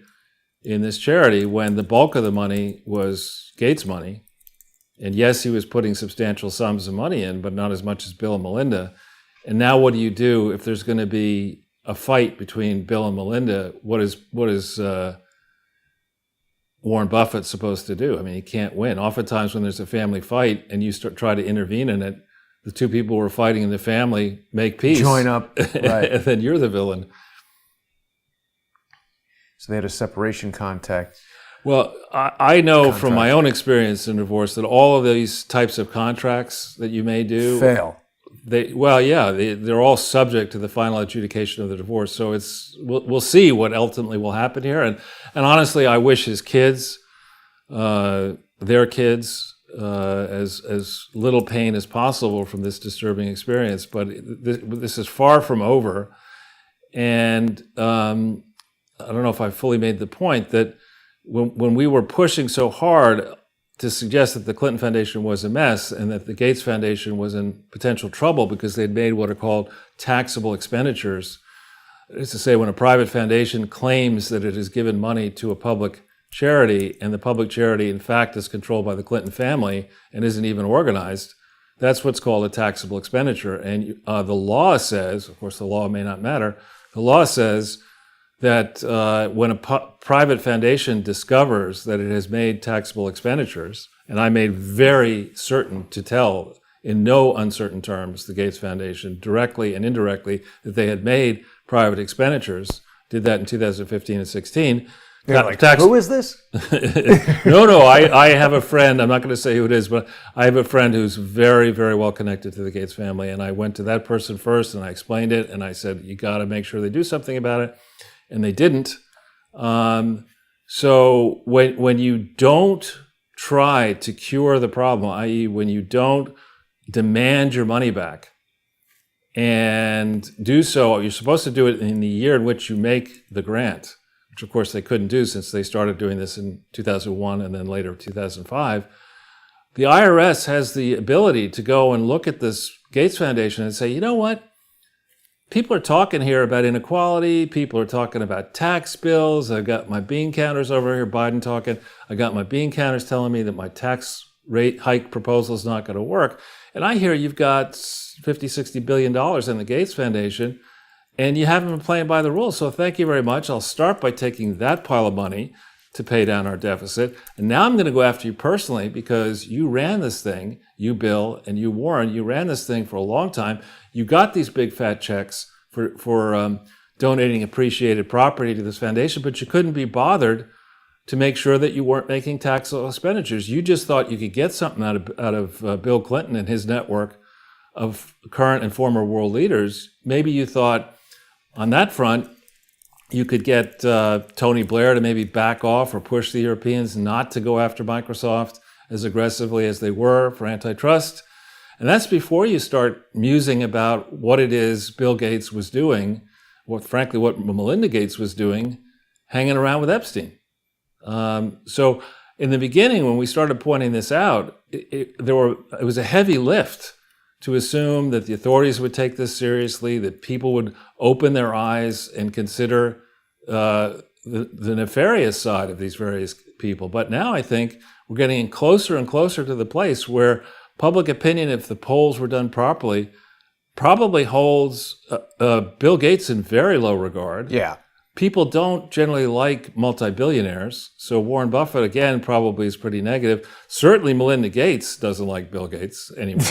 in this charity when the bulk of the money was Gates' money. And yes, he was putting substantial sums of money in, but not as much as Bill and Melinda. And now what do you do if there's going to be a fight between Bill and Melinda? What is Warren Buffett supposed to do? He can't win. Oftentimes when there's a family fight and you try to intervene in it, the two people who are fighting in the family make peace. Join up, right. And then you're the villain. So they had a separation contract. Well, I know from my own experience in divorce that all of these types of contracts that you may do fail. They're all subject to the final adjudication of the divorce. So we'll see what ultimately will happen here. And honestly, I wish his kids, their kids, as little pain as possible from this disturbing experience. But this is far from over. And I don't know if I fully made the point that when we were pushing so hard to suggest that the Clinton Foundation was a mess and that the Gates Foundation was in potential trouble because they'd made what are called taxable expenditures, that is to say, when a private foundation claims that it has given money to a public charity and the public charity in fact is controlled by the Clinton family and isn't even organized, that's what's called a taxable expenditure. And the law says, of course the law may not matter, the law says that when a private foundation discovers that it has made taxable expenditures, and I made very certain to tell in no uncertain terms, the Gates Foundation, directly and indirectly, that they had made private expenditures. Did that in 2015 and 16. They're like, who is this? No, I have a friend, I'm not going to say who it is, but I have a friend who's very, very well connected to the Gates family. And I went to that person first and I explained it. And I said, you got to make sure they do something about it. And they didn't. So when you don't try to cure the problem, i.e. when you don't demand your money back and do so, you're supposed to do it in the year in which you make the grant, which of course they couldn't do since they started doing this in 2001 and then later 2005. The IRS has the ability to go and look at this Gates Foundation and say, you know what? People are talking here about inequality. People are talking about tax bills. I've got my bean counters over here, Biden talking. I got my bean counters telling me that my tax rate hike proposal is not going to work. And I hear you've got $50-60 billion in the Gates Foundation, and you haven't been playing by the rules. So thank you very much. I'll start by taking that pile of money to pay down our deficit. And now I'm going to go after you personally because you ran this thing, you, Bill, and you, Warren, you ran this thing for a long time. You got these big fat checks for donating appreciated property to this foundation, but you couldn't be bothered to make sure that you weren't making taxable expenditures. You just thought you could get something out of Bill Clinton and his network of current and former world leaders. Maybe you thought on that front, you could get Tony Blair to maybe back off or push the Europeans not to go after Microsoft as aggressively as they were for antitrust. And that's before you start musing about what it is Bill Gates was doing, frankly, what Melinda Gates was doing, hanging around with Epstein. So in the beginning, when we started pointing this out, it was a heavy lift to assume that the authorities would take this seriously, that people would open their eyes and consider the nefarious side of these various people. But now I think we're getting closer and closer to the place where public opinion, if the polls were done properly, probably holds Bill Gates in very low regard. Yeah. People don't generally like multi-billionaires. So Warren Buffett, again, probably is pretty negative. Certainly Melinda Gates doesn't like Bill Gates anymore.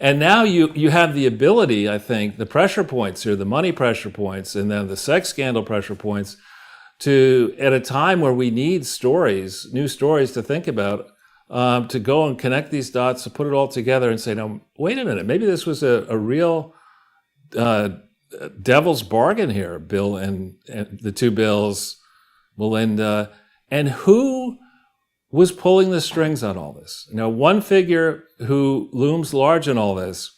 And now you have the ability, I think, the pressure points here, the money pressure points, and then the sex scandal pressure points, to, at a time where we need stories, new stories to think about, to go and connect these dots, to put it all together and say, no, wait a minute, maybe this was a real devil's bargain here, Bill and the two Bills, Melinda, and who was pulling the strings on all this. Now, one figure who looms large in all this,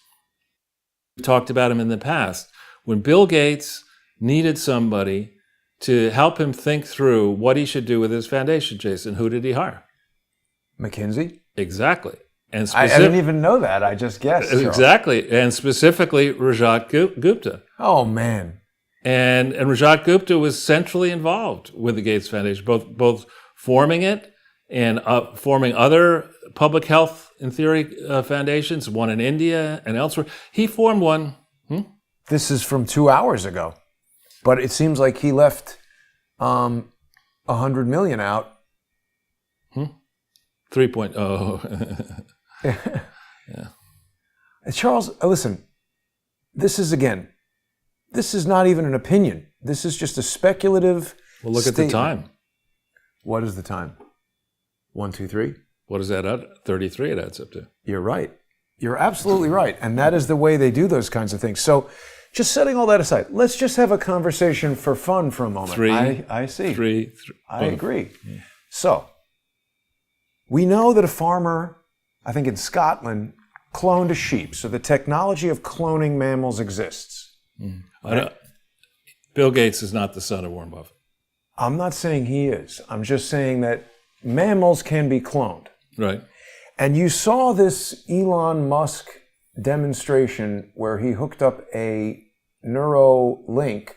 we talked about him in the past, when Bill Gates needed somebody to help him think through what he should do with his foundation, Jason, who did he hire? McKinsey? Exactly. And I didn't even know that. I just guessed. Exactly. And specifically, Rajat Gupta. Oh, man. And Rajat Gupta was centrally involved with the Gates Foundation, both forming it and forming other public health, in theory, foundations, one in India and elsewhere. He formed one. This is from 2 hours ago. But it seems like he left $100 million out. 3.0. Yeah. Charles, listen, this is not even an opinion. This is just a speculative Well, look statement. at the time. What is the time? 1, 2, 3? What is that at? 33 it adds up to. You're right. You're absolutely right. And that is the way they do those kinds of things. So just setting all that aside, let's just have a conversation for fun for a moment. I see. Three. I agree. Yeah. So we know that a farmer, I think in Scotland, cloned a sheep. So the technology of cloning mammals exists. Right? Bill Gates is not the son of Warren Buffett. I'm not saying he is. I'm just saying that mammals can be cloned. Right. And you saw this Elon Musk demonstration where he hooked up a neuro link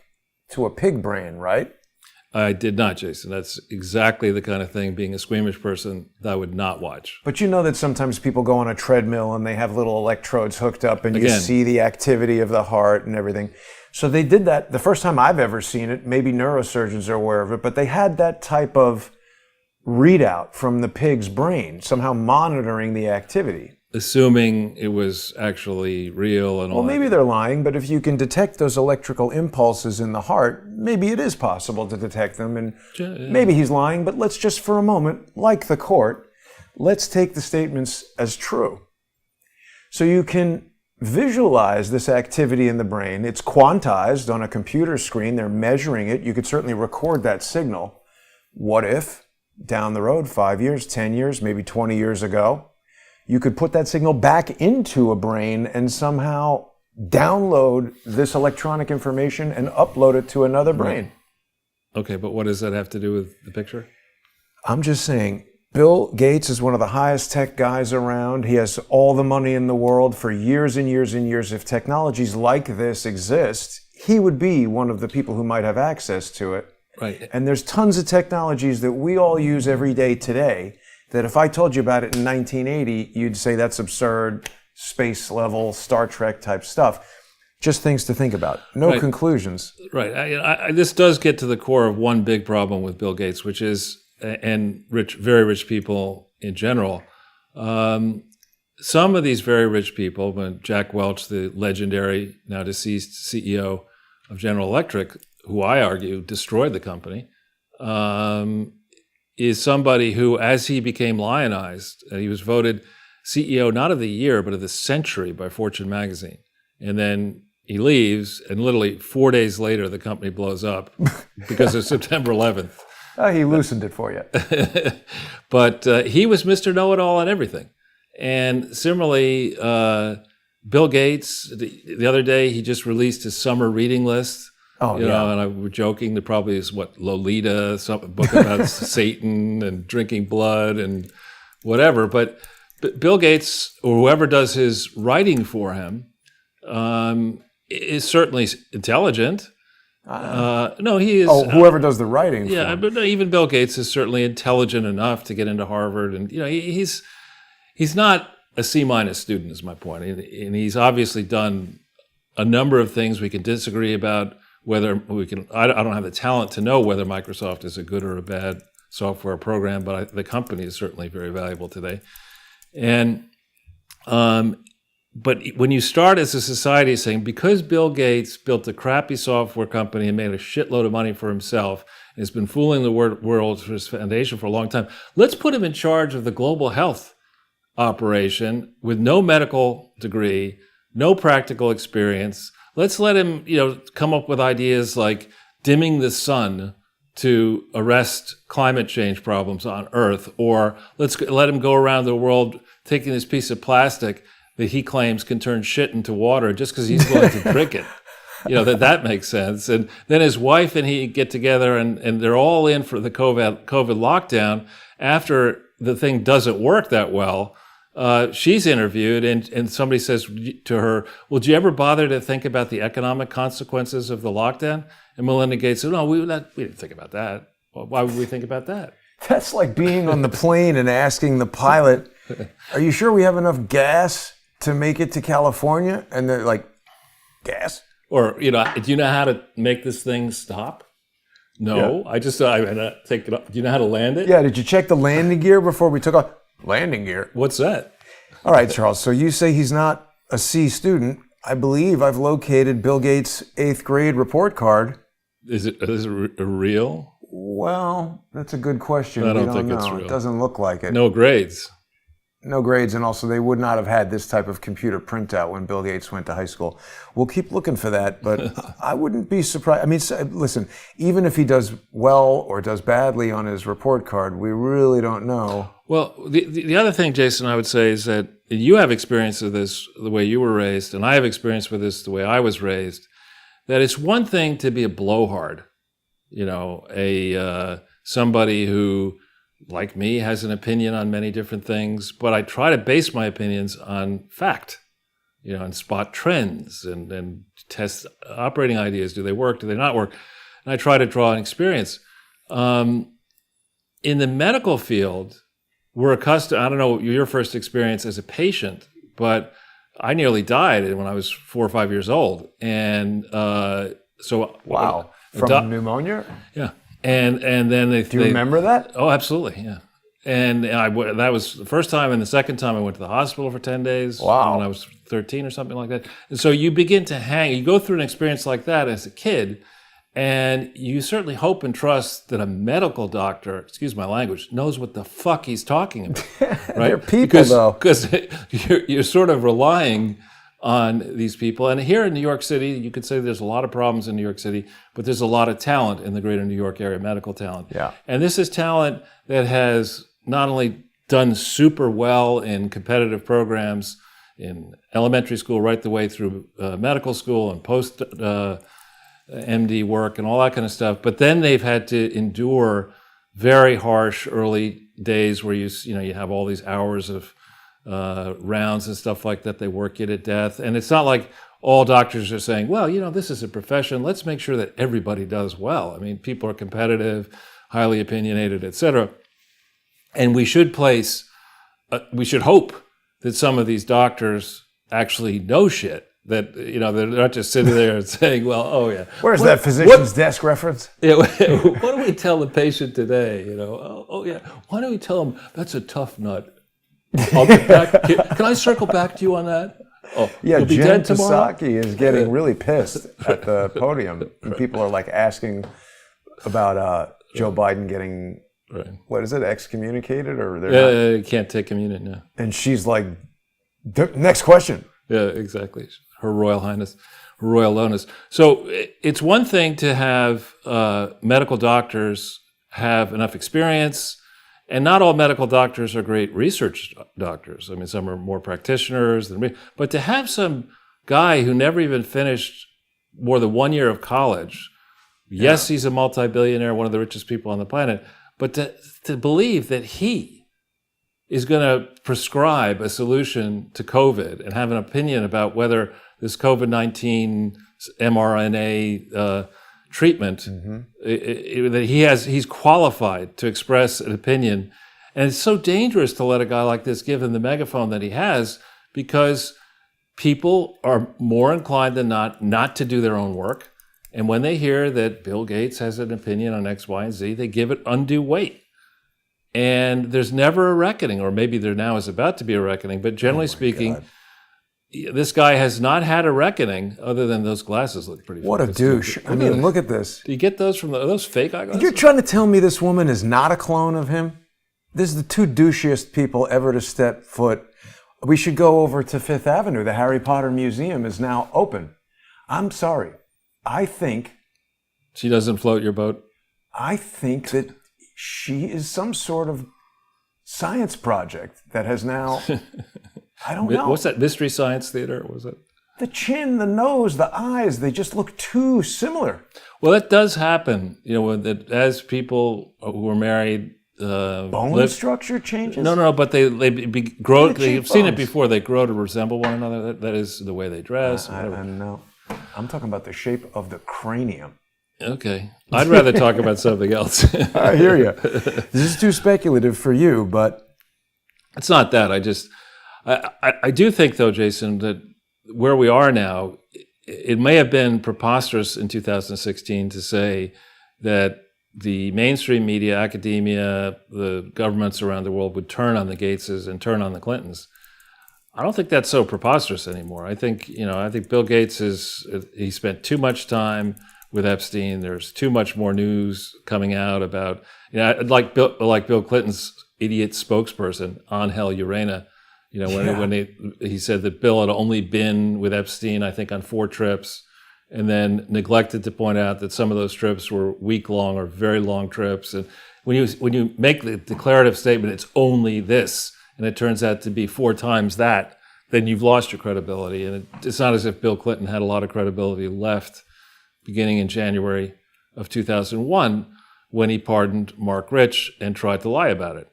to a pig brain, right? I did not, Jason. That's exactly the kind of thing, being a squeamish person, that I would not watch. But you know that sometimes people go on a treadmill and they have little electrodes hooked up and you see the activity of the heart and everything. So they did that the first time I've ever seen it. Maybe neurosurgeons are aware of it, but they had that type of readout from the pig's brain, somehow monitoring the activity. assuming it was actually real and all Well, that. maybe they're lying, but if you can detect those electrical impulses in the heart, maybe it is possible to detect them. And maybe he's lying, but let's just for a moment, like the court, let's take the statements as true. So you can visualize this activity in the brain. It's quantized on a computer screen. They're measuring it. You could certainly record that signal. What if down the road, 5 years, 10 years, maybe 20 years ago, you could put that signal back into a brain and somehow download this electronic information and upload it to another brain? Okay, but what does that have to do with the picture? I'm just saying, Bill Gates is one of the highest tech guys around. He has all the money in the world for years and years and years. If technologies like this exist, he would be one of the people who might have access to it. Right. And there's tons of technologies that we all use every day today that if I told you about it in 1980, you'd say that's absurd, space level, Star Trek type stuff. Just things to think about. No conclusions. Right. This does get to the core of one big problem with Bill Gates, which is, and very rich people in general. Some of these very rich people, when Jack Welch, the legendary, now deceased CEO of General Electric, who I argue destroyed the company, is somebody who, as he became lionized, he was voted CEO not of the year, but of the century by Fortune magazine. And then he leaves, and literally 4 days later, the company blows up because of September 11th. He loosened it for you. But he was Mr. Know-It-All on everything. And similarly, Bill Gates, the other day, he just released his summer reading list. Oh, you know, and I was joking, there probably is Lolita, some book about Satan and drinking blood and whatever. But Bill Gates, or whoever does his writing for him, is certainly intelligent. No, he is. Oh, whoever does the writing. Yeah, but no, even Bill Gates is certainly intelligent enough to get into Harvard, and you know, he's not a C- student, is my point, and he's obviously done a number of things we can disagree about. Whether we can, I don't have the talent to know whether Microsoft is a good or a bad software program, but the company is certainly very valuable today. And but when you start as a society saying, because Bill Gates built a crappy software company and made a shitload of money for himself and has been fooling the world for his foundation for a long time, let's put him in charge of the global health operation with no medical degree, no practical experience. Let's let him, come up with ideas like dimming the sun to arrest climate change problems on Earth, or let's let him go around the world taking this piece of plastic that he claims can turn shit into water just because he's willing to drink it. That makes sense. And then his wife and he get together and they're all in for the COVID lockdown. After the thing doesn't work that well, she's interviewed and somebody says to her, well, did you ever bother to think about the economic consequences of the lockdown? And Melinda Gates said, no, we didn't think about that. Well, why would we think about that? That's like being on the plane and asking the pilot, are you sure we have enough gas to make it to California? And they're like, gas? Or, do you know how to make this thing stop? No, yeah. I take it up. Do you know how to land it? Yeah, did you check the landing gear before we took off? Landing gear? What's that? All right, Charles, so you say he's not a C student. I believe I've located Bill Gates' 8th grade report card. Is it real? Well, that's a good question. I don't think it's real. It doesn't look like it. No grades. No grades, and also they would not have had this type of computer printout when Bill Gates went to high school. We'll keep looking for that, but I wouldn't be surprised. I mean, listen, even if he does well or does badly on his report card, we really don't know. Well, the other thing, Jason, I would say is that you have experience of this the way you were raised, and I have experience with this the way I was raised, that it's one thing to be a blowhard, somebody who, like me, has an opinion on many different things, but I try to base my opinions on fact, and spot trends and test operating ideas. Do they work? Do they not work? And I try to draw an experience. In the medical field, we're accustomed, I don't know your first experience as a patient, but I nearly died when I was 4 or 5 years old. And so... Wow. From pneumonia? Yeah. And then Do you remember that? Oh, absolutely, yeah. And that was the first time, and the second time I went to the hospital for 10 days Wow. when I was 13 or something like that. And so you begin to you go through an experience like that as a kid, and you certainly hope and trust that a medical doctor, excuse my language, knows what the fuck he's talking about. Right? They're people, though. Because you're sort of relying on these people. And here in New York City, you could say there's a lot of problems in New York City, but there's a lot of talent in the greater New York area, medical talent. Yeah. And this is talent that has not only done super well in competitive programs in elementary school right the way through medical school and post MD work and all that kind of stuff, but then they've had to endure very harsh early days where you have all these hours of rounds and stuff like that. They work you to death. And it's not like all doctors are saying, well, this is a profession. Let's make sure that everybody does well. I mean, people are competitive, highly opinionated, et cetera. And we should hope that some of these doctors actually know shit, that, they're not just sitting there and saying, well, oh yeah. Where's that physician's desk reference? Yeah, what do we tell the patient today? Oh yeah, why don't we tell them that's a tough nut? I'll get back. Can I circle back to you on that? Oh, Yeah, you'll be Jen dead tomorrow? Psaki is getting really pissed at the podium. And people are like asking about Joe Biden getting, what is it, excommunicated? Or they're You can't take communion now. And she's like, next question. Yeah, exactly. Her Royal Highness, Her Royal Lowness. So it's one thing to have medical doctors have enough experience, and not all medical doctors are great research doctors. I mean, some are more practitioners than me. But to have some guy who never even finished more than 1 year of college, yes, he's a multi-billionaire, one of the richest people on the planet, but to believe that he is going to prescribe a solution to COVID and have an opinion about whether this COVID-19 mRNA treatment, that he's qualified to express an opinion. And it's so dangerous to let a guy like this give him the megaphone that he has, because people are more inclined than not to do their own work. And when they hear that Bill Gates has an opinion on X, Y, and Z, they give it undue weight. And there's never a reckoning, or maybe there now is about to be a reckoning, but generally speaking, this guy has not had a reckoning, other than those glasses look pretty What a douche. I mean, look at this. Do you get those from are those fake eyeglasses? You're trying to tell me this woman is not a clone of him? This is the two douchiest people ever to step foot. We should go over to Fifth Avenue. The Harry Potter Museum is now open. I'm sorry. I think... She doesn't float your boat? I think that she is some sort of science project that has now... I don't know. What's that, Mystery Science Theater? What was it? The chin, the nose, the eyes, they just look too similar. Well, that does happen. As people who are married... Bone structure changes? No, but they grow. They've seen it cheekbones. before. They grow to resemble one another. That is the way they dress. I know. I'm talking about the shape of the cranium. Okay. I'd rather talk about something else. I hear you. This is too speculative for you, but... It's not that. I do think, though, Jason, that where we are now, it may have been preposterous in 2016 to say that the mainstream media, academia, the governments around the world would turn on the Gateses and turn on the Clintons. I don't think that's so preposterous anymore. I think Bill Gates he spent too much time with Epstein. There's too much more news coming out about, like Bill Clinton's idiot spokesperson, Angel Urena, when he said that Bill had only been with Epstein, I think, on 4 trips, and then neglected to point out that some of those trips were week-long or very long trips. And when you make the declarative statement, it's only this, and it turns out to be 4 times that, then you've lost your credibility. And it's not as if Bill Clinton had a lot of credibility left beginning in January of 2001 when he pardoned Mark Rich and tried to lie about it.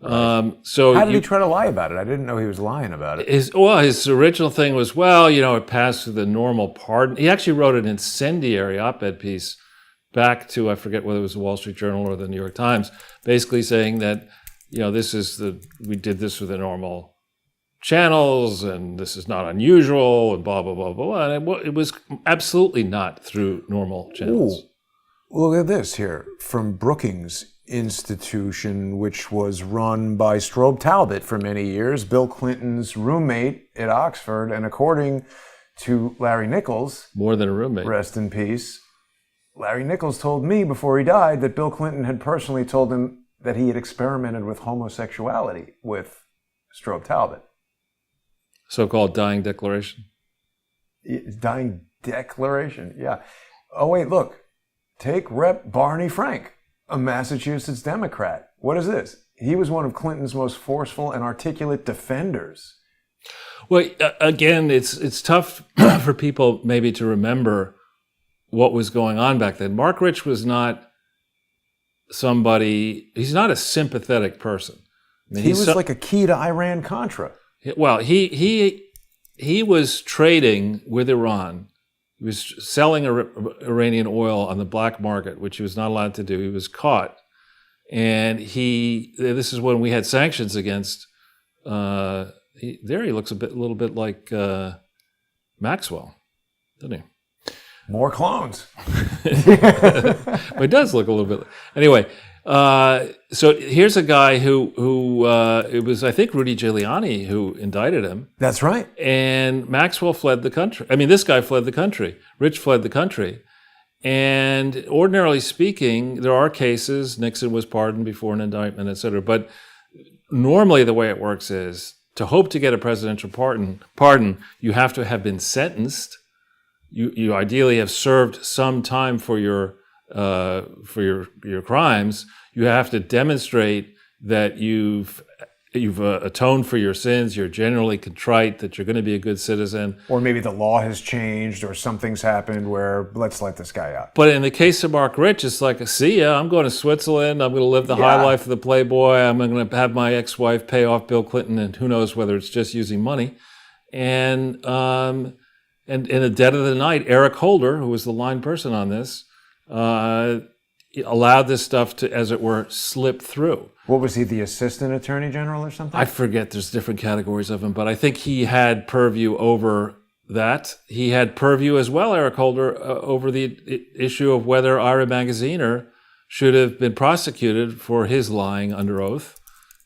Right. How did he try to lie about it? I didn't know he was lying about it. His original thing was, it passed through the normal pardon. He actually wrote an incendiary op-ed piece back to, I forget whether it was the Wall Street Journal or the New York Times, basically saying that, we did this with the normal channels, and this is not unusual, and blah, blah, blah, blah. And it was absolutely not through normal channels. Ooh. Look at this here from Brookings. institution, which was run by Strobe Talbot for many years, Bill Clinton's roommate at Oxford. And according to Larry Nichols, more than a roommate, rest in peace, Larry Nichols told me before he died that Bill Clinton had personally told him that he had experimented with homosexuality with Strobe Talbot. So-called dying declaration. Dying declaration, yeah. Oh, wait, look. Take Rep. Barney Frank, a Massachusetts Democrat. What is this? He was one of Clinton's most forceful and articulate defenders. Well, again, it's tough for people maybe to remember what was going on back then. Mark Rich was not somebody, he's not a sympathetic person. I mean, he was like a key to Iran-Contra. Well, he was trading with Iran. He was selling Iranian oil on the black market, which he was not allowed to do. He was caught. And this is when we had sanctions against, he looks a little bit like Maxwell, doesn't he? More clones. But he does look a little bit. Anyway, so here's a guy who it was, I think, Rudy Giuliani who indicted him. That's right. And Maxwell fled the country. I mean, this guy fled the country. Rich fled the country. And ordinarily speaking, there are cases. Nixon was pardoned before an indictment, et cetera. But normally the way it works is to hope to get a presidential pardon, you have to have been sentenced. You ideally have served some time for your crimes. You have to demonstrate that you've atoned for your sins. You're generally contrite, that you're going to be a good citizen. Or maybe the law has changed, or something's happened where let's let this guy out. But in the case of Mark Rich, it's like, see ya, I'm going to Switzerland. I'm going to live the high life of the playboy. I'm going to have my ex-wife pay off Bill Clinton, and who knows whether it's just using money. And in the dead of the night, Eric Holder, who was the line person on this, allowed this stuff to, as it were, slip through. What was he, the assistant attorney general or something? I forget, there's different categories of him, but I think he had purview over that. He had purview as well, Eric Holder, over the issue of whether Ira Magaziner should have been prosecuted for his lying under oath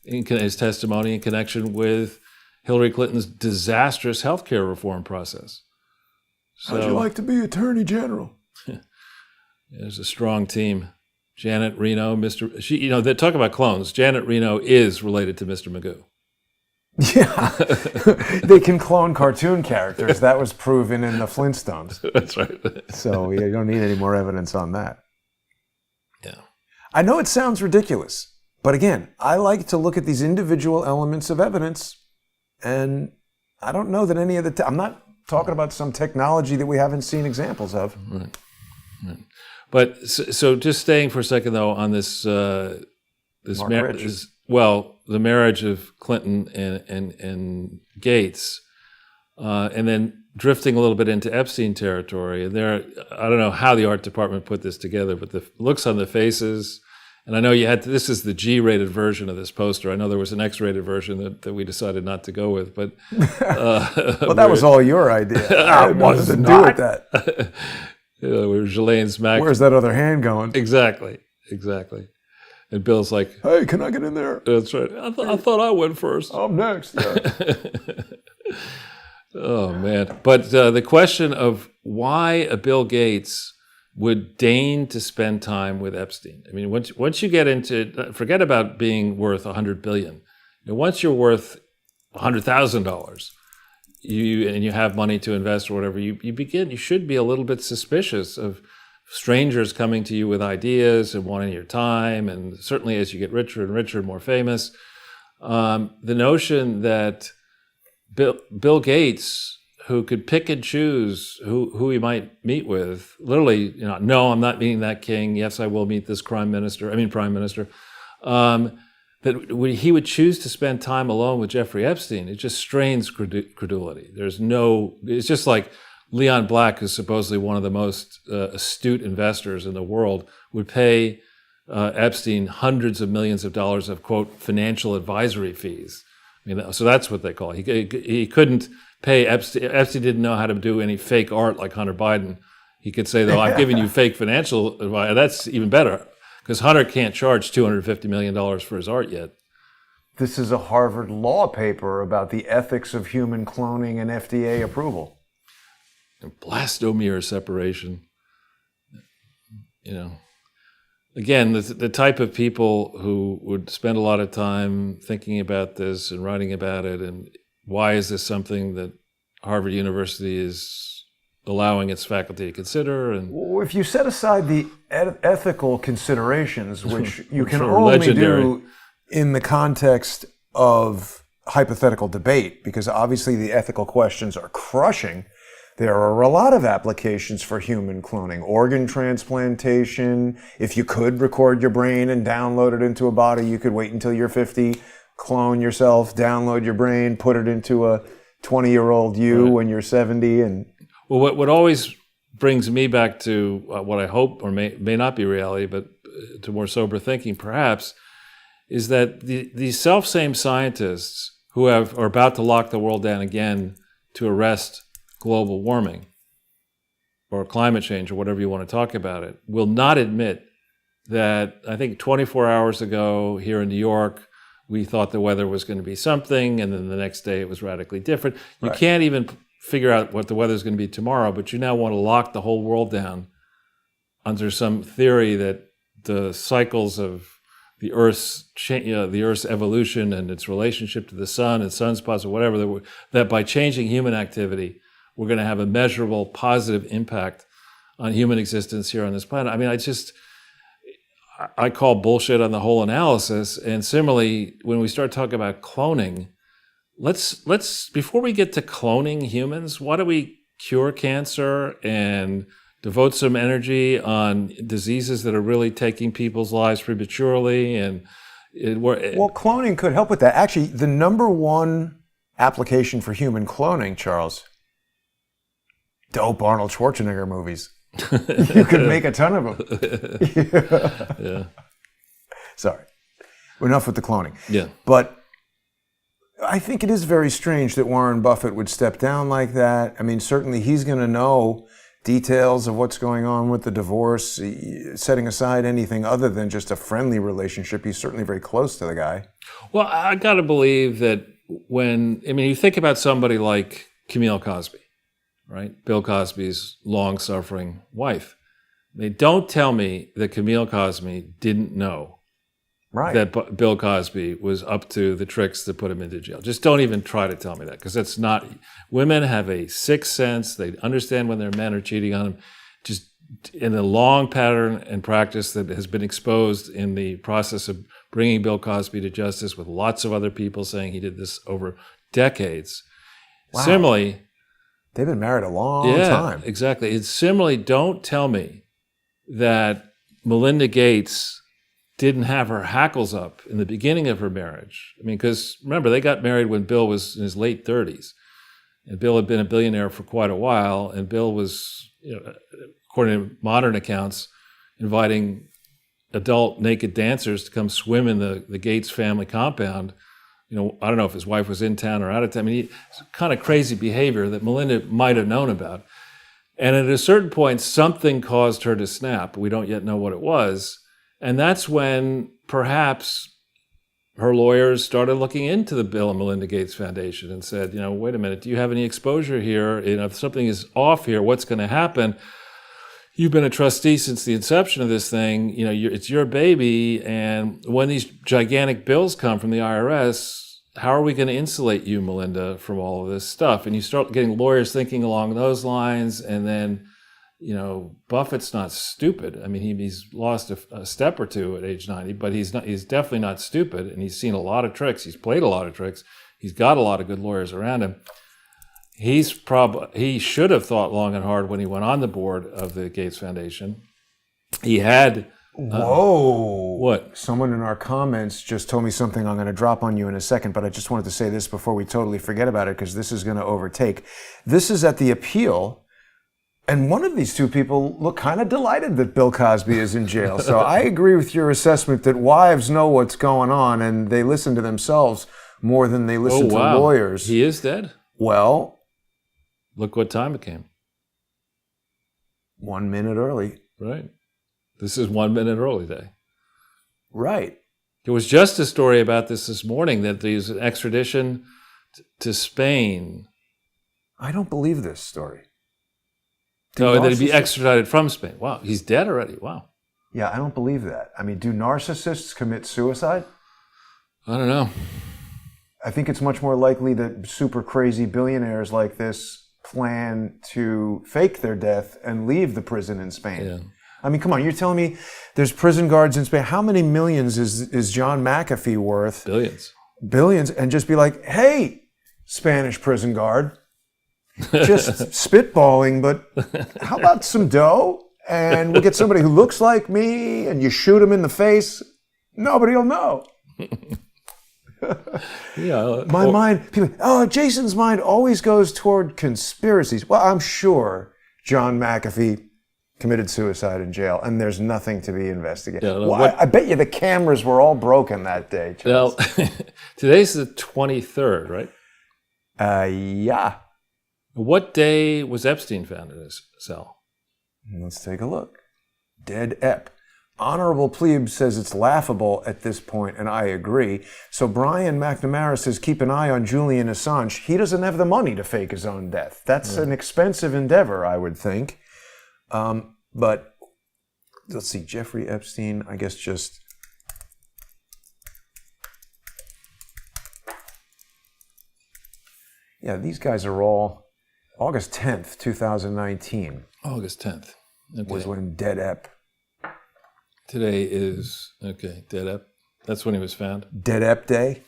in his testimony in connection with Hillary Clinton's disastrous healthcare reform process. So, how'd you like to be attorney general? There's a strong team. Janet Reno, they talk about clones. Janet Reno is related to Mr. Magoo. Yeah, they can clone cartoon characters. That was proven in the Flintstones. That's right. So you don't need any more evidence on that. Yeah. I know it sounds ridiculous, but again, I like to look at these individual elements of evidence, and I don't know that any of I'm not talking about some technology that we haven't seen examples of. Right. But so just staying for a second though on this marriage, the marriage of Clinton and Gates, and then drifting a little bit into Epstein territory. And I don't know how the art department put this together, but the looks on the faces. And I know this is the G-rated version of this poster. I know there was an X-rated version that we decided not to go with, but well, that was all your idea. I had nothing to do with that. Where Ghislaine's Mac. Where's that other hand going? Exactly. And Bill's like, hey, can I get in there? That's right. I thought I went first. I'm next. Yeah. Oh, man. But the question of why a Bill Gates would deign to spend time with Epstein. I mean, once you get into, forget about being worth $100 billion. Once you're worth $100,000, you have money to invest or whatever, you should be a little bit suspicious of strangers coming to you with ideas and wanting your time. And certainly as you get richer and richer and more famous, the notion that Bill Gates, who could pick and choose who he might meet with, literally, no, I'm not meeting that king. Yes, I will meet this prime minister. That he would choose to spend time alone with Jeffrey Epstein. It just strains credulity. It's just like Leon Black, who's supposedly one of the most astute investors in the world, would pay Epstein hundreds of millions of dollars of, quote, financial advisory fees. So that's what they call it. He couldn't pay Epstein. Epstein didn't know how to do any fake art like Hunter Biden. He could say, though, I've given you fake financial advice. That's even better. Because Hunter can't charge $250 million for his art yet. This is a Harvard law paper about the ethics of human cloning and FDA approval. Blastomere separation. You know, again, the type of people who would spend a lot of time thinking about this and writing about it, and why is this something that Harvard University is allowing its faculty to consider? And Well, if you set aside the ethical considerations, which you can are only legendary. do in the context of hypothetical debate, because obviously the ethical questions are crushing, there are a lot of applications for human cloning. Organ transplantation. If you could record your brain and download it into a body, you could wait until you're 50, clone yourself, download your brain, put it into a 20-year-old you Right. when you're 70. And well, what always brings me back to what I hope or may not be reality, but to more sober thinking perhaps, is that these self-same scientists who are about to lock the world down again to arrest global warming or climate change or whatever you want to talk about it, will not admit that, I think 24 hours ago here in New York, we thought the weather was going to be something, and then the next day it was radically different. You Right. can't even figure out what the weather's going to be tomorrow, but you now want to lock the whole world down under some theory that the cycles of the Earth's evolution and its relationship to the sun and sunspots or whatever, that by changing human activity, we're going to have a measurable positive impact on human existence here on this planet. I mean, I call bullshit on the whole analysis. And similarly, when we start talking about cloning, let's before we get to cloning humans, why don't we cure cancer and devote some energy on diseases that are really taking people's lives prematurely? And well, cloning could help with that. Actually, the number one application for human cloning, Charles, dope Arnold Schwarzenegger movies. You could make a ton of them. yeah. Sorry. Enough with the cloning. Yeah. But I think it is very strange that Warren Buffett would step down like that. I mean, certainly he's going to know details of what's going on with the divorce, setting aside anything other than just a friendly relationship. He's certainly very close to the guy. Well, I got to believe that you think about somebody like Camille Cosby, right? Bill Cosby's long-suffering wife. They don't tell me that Camille Cosby didn't know Right. that Bill Cosby was up to the tricks to put him into jail. Just don't even try to tell me that, because that's not. Women have a sixth sense. They understand when their men are cheating on them. Just in a long pattern and practice that has been exposed in the process of bringing Bill Cosby to justice, with lots of other people saying he did this over decades. Wow. Similarly, they've been married a long time. Exactly. It's similarly, don't tell me that Melinda Gates didn't have her hackles up in the beginning of her marriage. I mean, because remember, they got married when Bill was in his late 30s. And Bill had been a billionaire for quite a while. And Bill was, according to modern accounts, inviting adult naked dancers to come swim in the Gates family compound. I don't know if his wife was in town or out of town. I mean, it's kind of crazy behavior that Melinda might have known about. And at a certain point, something caused her to snap. We don't yet know what it was. And that's when perhaps her lawyers started looking into the Bill and Melinda Gates Foundation and said, wait a minute, do you have any exposure here? If something is off here, what's going to happen? You've been a trustee since the inception of this thing. It's your baby. And when these gigantic bills come from the IRS, how are we going to insulate you, Melinda, from all of this stuff? And you start getting lawyers thinking along those lines. And then, Buffett's not stupid. I mean, he's lost a step or two at age 90, but he's definitely not stupid. And he's seen a lot of tricks. He's played a lot of tricks. He's got a lot of good lawyers around him. He should have thought long and hard when he went on the board of the Gates Foundation. He had. Whoa. What? Someone in our comments just told me something I'm going to drop on you in a second, but I just wanted to say this before we totally forget about it, because this is going to overtake. This is at the appeal, and one of these two people look kind of delighted that Bill Cosby is in jail. So I agree with your assessment that wives know what's going on, and they listen to themselves more than they listen to lawyers. He is dead? Well, look what time it came. 1 minute early. Right. This is 1 minute early day. Right. There was just a story about this morning that there's an extradition to Spain. I don't believe this story. No, that he'd be extradited from Spain. Wow, he's dead already. Wow. Yeah, I don't believe that. I mean, do narcissists commit suicide? I don't know. I think it's much more likely that super crazy billionaires like this plan to fake their death and leave the prison in Spain. Yeah. I mean, come on, you're telling me there's prison guards in Spain. How many millions is John McAfee worth? Billions. Billions. And just be like, hey, Spanish prison guard, just spitballing, but how about some dough? And we'll get somebody who looks like me, and you shoot him in the face. Nobody will know. Yeah. My mind, people, Jason's mind always goes toward conspiracies. Well, I'm sure John McAfee committed suicide in jail, and there's nothing to be investigated. Yeah, no, I bet you the cameras were all broken that day. Well, today's the 23rd, right? Yeah. What day was Epstein found in his cell? Let's take a look. Dead Ep. Honorable Plebe says it's laughable at this point, and I agree. So Brian McNamara says, keep an eye on Julian Assange. He doesn't have the money to fake his own death. That's an expensive endeavor, I would think. But let's see, Jeffrey Epstein, I guess just... Yeah, these guys are all... August 10th, 2019 August 10th. Okay. was when Dead Ep. Today is, okay, Dead Ep. That's when he was found. Dead Ep Day.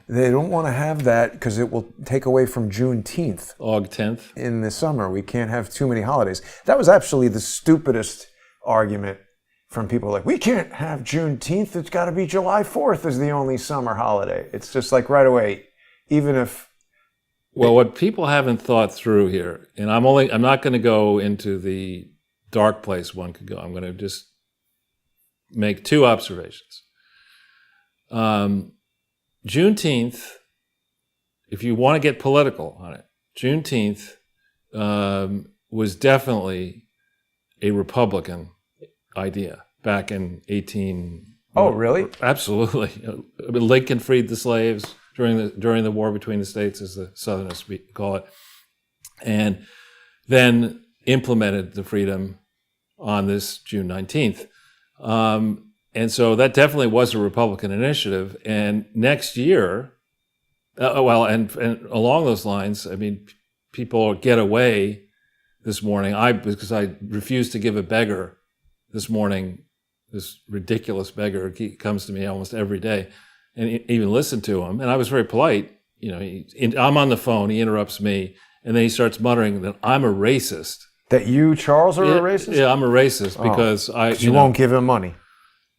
They don't want to have that because it will take away from Juneteenth. August 10th. In the summer, we can't have too many holidays. That was actually the stupidest argument from people like, we can't have Juneteenth. It's got to be July 4th is the only summer holiday. It's just like right away, even if... Well, what people haven't thought through here, and I'm not going to go into the dark place one could go. I'm going to just make two observations. Juneteenth, if you want to get political on it, Juneteenth was definitely a Republican idea back in 18... Oh, really? Absolutely. Lincoln freed the slaves during the war between the states, as the Southerners call it, and then implemented the freedom on this June 19th. And so that definitely was a Republican initiative. And next year, and along those lines, I mean, people get away this morning. Because I refused to give a beggar this morning, this ridiculous beggar comes to me almost every day, and even listen to him. And I was very polite. You know, I'm on the phone, he interrupts me, and then he starts muttering that I'm a racist. That you, Charles, are a racist? Yeah, I'm a racist because you won't give him money.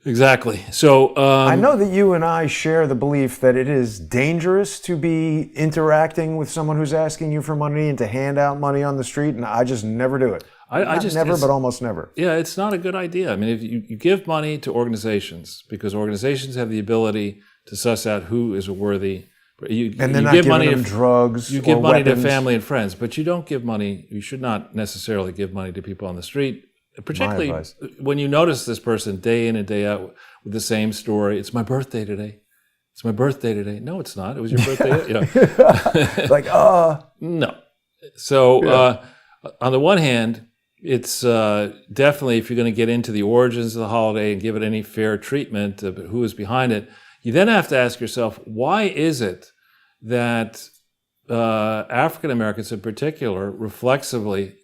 Exactly. So I know that you and I share the belief that it is dangerous to be interacting with someone who's asking you for money and to hand out money on the street, and I just never do it. I just never, but almost never. Yeah, it's not a good idea. I mean, if you give money to organizations, because organizations have the ability to suss out who is a worthy. And they're not giving them drugs. You give or money weapons. to family and friends, but you don't give money. You should not necessarily give money to people on the street. Particularly when you notice this person day in and day out with the same story. It's my birthday today. It's my birthday today. No, it's not. It was your birthday. No. So on the one hand, it's definitely, if you're going to get into the origins of the holiday and give it any fair treatment of who is behind it, you then have to ask yourself, why is it that African Americans in particular reflexively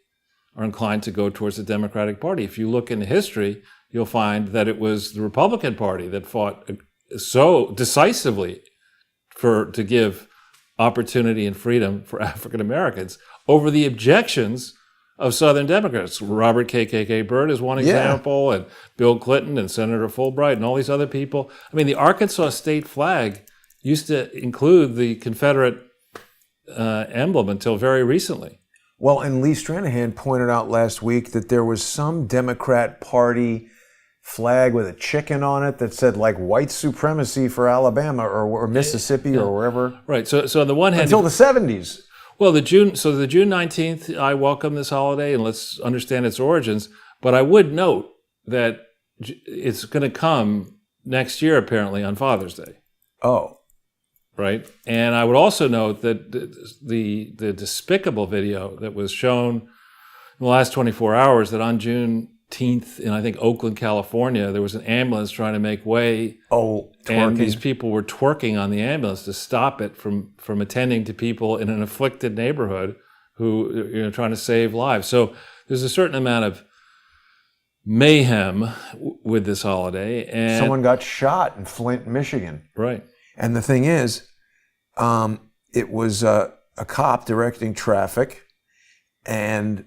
are inclined to go towards the Democratic Party? If you look into history, you'll find that it was the Republican Party that fought so decisively to give opportunity and freedom for African Americans over the objections of Southern Democrats. Robert KKK Byrd is one example, and Bill Clinton and Senator Fulbright and all these other people. I mean, the Arkansas state flag used to include the Confederate emblem until very recently. Well, and Lee Stranahan pointed out last week that there was some Democrat Party flag with a chicken on it that said like white supremacy for Alabama or Mississippi or wherever. Right. So on the one hand, until the 70s. Well, the June 19th, I welcome this holiday and let's understand its origins. But I would note that it's going to come next year, apparently, on Father's Day. Oh, Right. And I would also note that the despicable video that was shown in the last 24 hours, that on Juneteenth in, I think, Oakland, California, there was an ambulance trying to make way. oh, And twerking. these people were twerking on the ambulance to stop it from attending to people in an afflicted neighborhood who trying to save lives. So there's a certain amount of mayhem with this holiday. And Someone got shot in Flint, Michigan. right. And the thing is, it was a cop directing traffic, and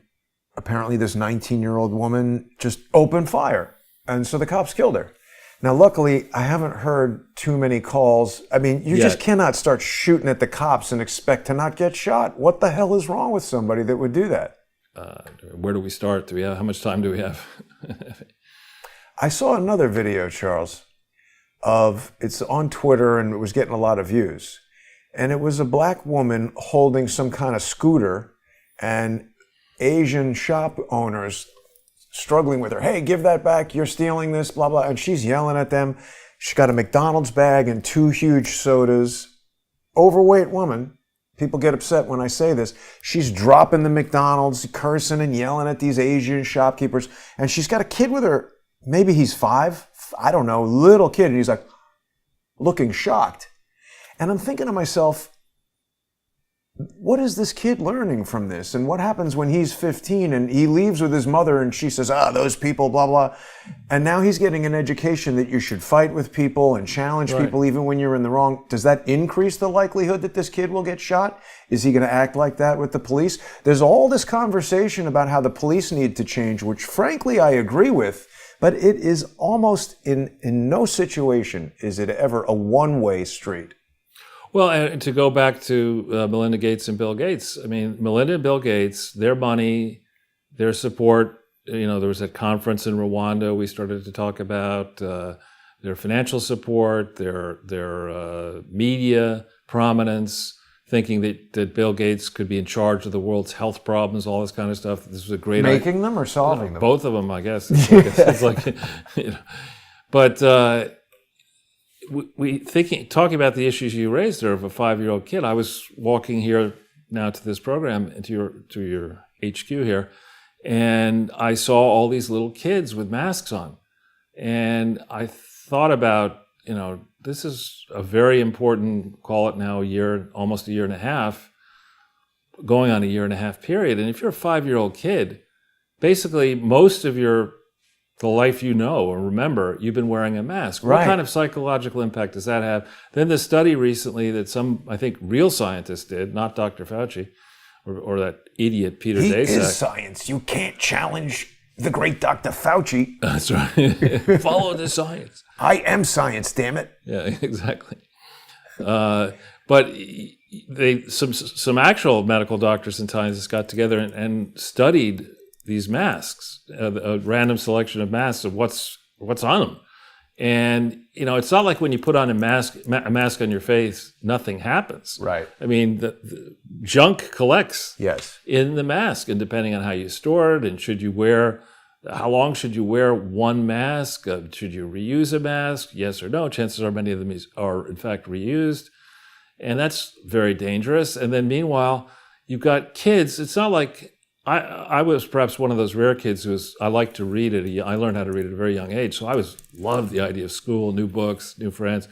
apparently this 19-year-old woman just opened fire. And so the cops killed her. Now, luckily, I haven't heard too many calls. I mean, you just cannot start shooting at the cops and expect to not get shot. What the hell is wrong with somebody that would do that? Where do we start? How much time do we have? I saw another video, Charles, it's on Twitter, and it was getting a lot of views. And it was a black woman holding some kind of scooter, and Asian shop owners struggling with her. Hey, give that back. You're stealing this, blah, blah. And she's yelling at them. She's got a McDonald's bag and 2 huge sodas. Overweight woman. People get upset when I say this. She's dropping the McDonald's, cursing and yelling at these Asian shopkeepers. And she's got a kid with her. Maybe he's 5. I don't know, little kid. And he's like looking shocked. And I'm thinking to myself, what is this kid learning from this? And what happens when he's 15 and he leaves with his mother and she says, those people, blah, blah. And now he's getting an education that you should fight with people and challenge people even when you're in the wrong. Does that increase the likelihood that this kid will get shot? Is he going to act like that with the police? There's all this conversation about how the police need to change, which frankly I agree with, but it is almost in no situation is it ever a one-way street. Well, and to go back to Melinda Gates and Bill Gates, I mean, Melinda and Bill Gates, their money, their support, there was a conference in Rwanda we started to talk about, their financial support, their media prominence, thinking that Bill Gates could be in charge of the world's health problems, all this kind of stuff. This was a great idea. Making them or solving them? Both of them, I guess. It's like But talking about the issues you raised there of a 5-year-old kid. I was walking here now to this program, to your HQ here, and I saw all these little kids with masks on, and I thought about, this is a very important, call it now almost a year and a half, going on a year and a half period. And if you're a 5-year-old kid, basically most of the life or remember, you've been wearing a mask. What kind of psychological impact does that have? Then the study recently that some, I think, real scientists did, not Dr. Fauci or that idiot Peter Daszak. He is science. You can't challenge the great Dr. Fauci. That's right. Follow the science. I am science, damn it. Yeah, exactly. But some actual medical doctors and scientists got together and studied these masks, a random selection of masks of what's on them. And, it's not like when you put on a mask on your face, nothing happens. Right. I mean, the junk collects in the mask, and depending on how you store it and how long should you wear one mask? Should you reuse a mask? Yes or no? Chances are many of them are in fact reused. And that's very dangerous. And then meanwhile, you've got kids. It's not like, I was perhaps one of those rare kids I liked to read I learned how to read at a very young age. So I loved the idea of school, new books, new friends.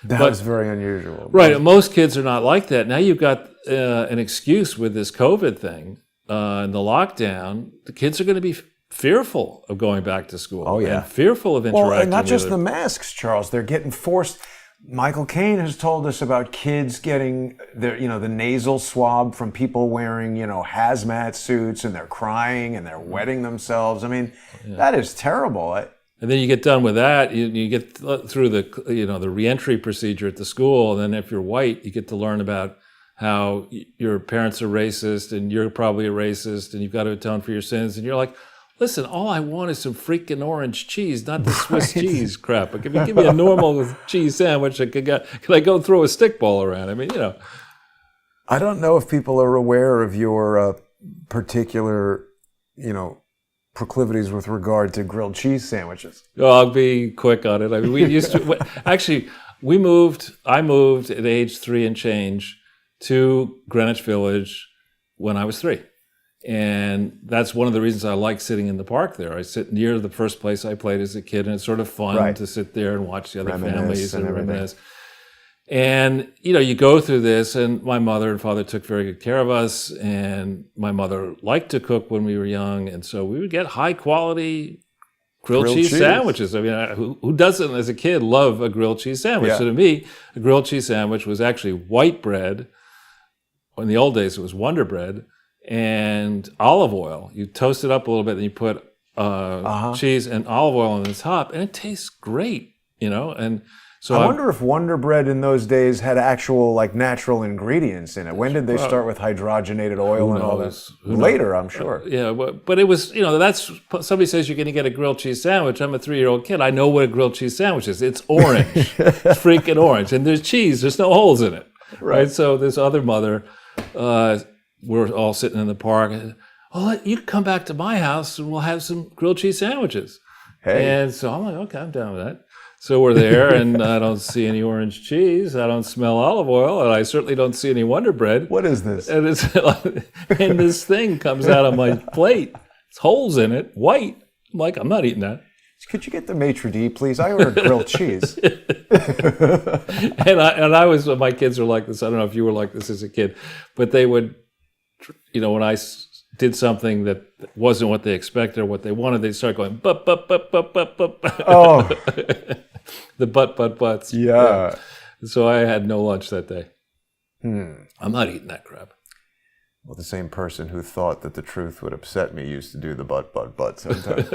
That was very unusual. Right. And most kids are not like that. Now you've got an excuse with this COVID thing and the lockdown. The kids are going to be fearful of going back to school. Oh, yeah. And fearful of interacting Well, and not just with the masks, Charles. They're getting forced. Michael Caine has told us about kids getting the nasal swab from people wearing, hazmat suits, and they're crying and they're wetting themselves. I mean, that is terrible. And then you get done with that, you get through the reentry procedure at the school, and then if you're white, you get to learn about how your parents are racist and you're probably a racist and you've got to atone for your sins, and you're like, listen, all I want is some freaking orange cheese, not the Swiss cheese crap. If you give me a normal cheese sandwich, can I go throw a stickball around? I mean, I don't know if people are aware of your particular, proclivities with regard to grilled cheese sandwiches? Well, I'll be quick on it. I mean, we used to actually. I moved at age 3 and change to Greenwich Village when I was 3. And that's one of the reasons I like sitting in the park there. I sit near the first place I played as a kid, and it's sort of fun to sit there and watch the other families and reminisce. And, you go through this, and my mother and father took very good care of us, and my mother liked to cook when we were young, and so we would get high quality grilled cheese sandwiches. I mean, who doesn't, as a kid, love a grilled cheese sandwich? Yeah. So to me, a grilled cheese sandwich was actually white bread. In the old days, it was Wonder Bread and olive oil. You toast it up a little bit, then you put cheese and olive oil on the top, and it tastes great, And so I wonder if Wonder Bread in those days had actual natural ingredients in it. When did they start with hydrogenated oil and all this? Later, I'm sure. Yeah, but it was, that's, somebody says you're going to get a grilled cheese sandwich. I'm a 3-year-old kid. I know what a grilled cheese sandwich is. It's orange. It's freaking orange. And there's cheese. There's no holes in it. Right? So this other mother, we're all sitting in the park. You can come back to my house and we'll have some grilled cheese sandwiches. Hey. And so I'm like, okay, I'm down with that. So we're there, and I don't see any orange cheese. I don't smell olive oil, and I certainly don't see any Wonder Bread. What is this? And and this thing comes out of my plate. There's holes in it, white. I'm like, I'm not eating that. Could you get the maitre d', please? I ordered grilled cheese. and I was, my kids are like this. I don't know if you were like this as a kid, but they would, when I did something that wasn't what they expected or what they wanted, they'd start going, but. Oh. The buts. Yeah. So I had no lunch that day. I'm not eating that crap. Well, the same person who thought that the truth would upset me used to do the but sometimes.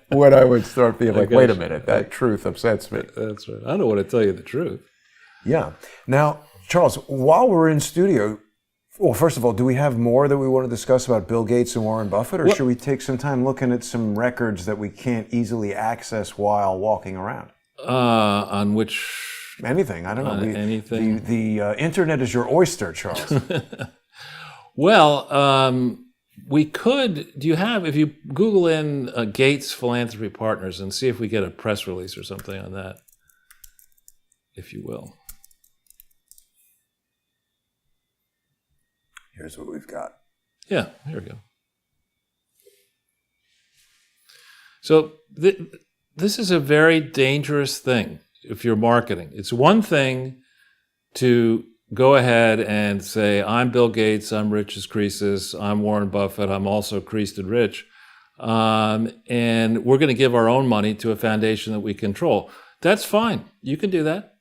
When I would start being like, wait a minute, that truth upsets me. That's right. I don't want to tell you the truth. Yeah. Now, Charles, while we're in studio, well, first of all, do we have more that we want to discuss about Bill Gates and Warren Buffett, or should we take some time looking at some records that we can't easily access while walking around? On which? Anything. I don't know. Anything. The internet is your oyster, Charles. Well, we could. Do you have? If you Google in Gates Philanthropy Partners and see if we get a press release or something on that, if you will. Here's what we've got. Yeah, here we go. So this is a very dangerous thing if you're marketing. It's one thing to go ahead and say, I'm Bill Gates, I'm rich as Croesus, I'm Warren Buffett, I'm also creased and rich, and we're going to give our own money to a foundation that we control. That's fine. You can do that.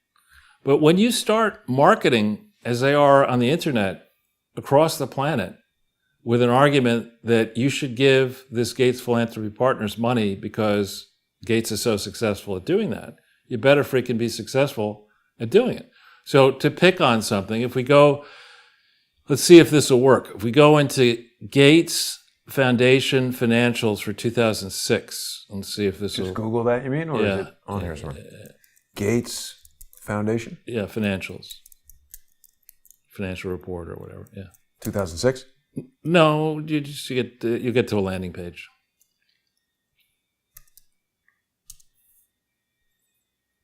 But when you start marketing, as they are on the internet, across the planet, with an argument that you should give this Gates Philanthropy Partners money because Gates is so successful at doing that, you better freaking be successful at doing it. So to pick on something, if we go, let's see if this will work. If we go into Gates Foundation financials for 2006, let's see if this will... Just Google that, you mean? Or is it on here somewhere? Gates Foundation? Yeah, financials. Financial report or whatever, yeah. 2006? No, you get to a landing page.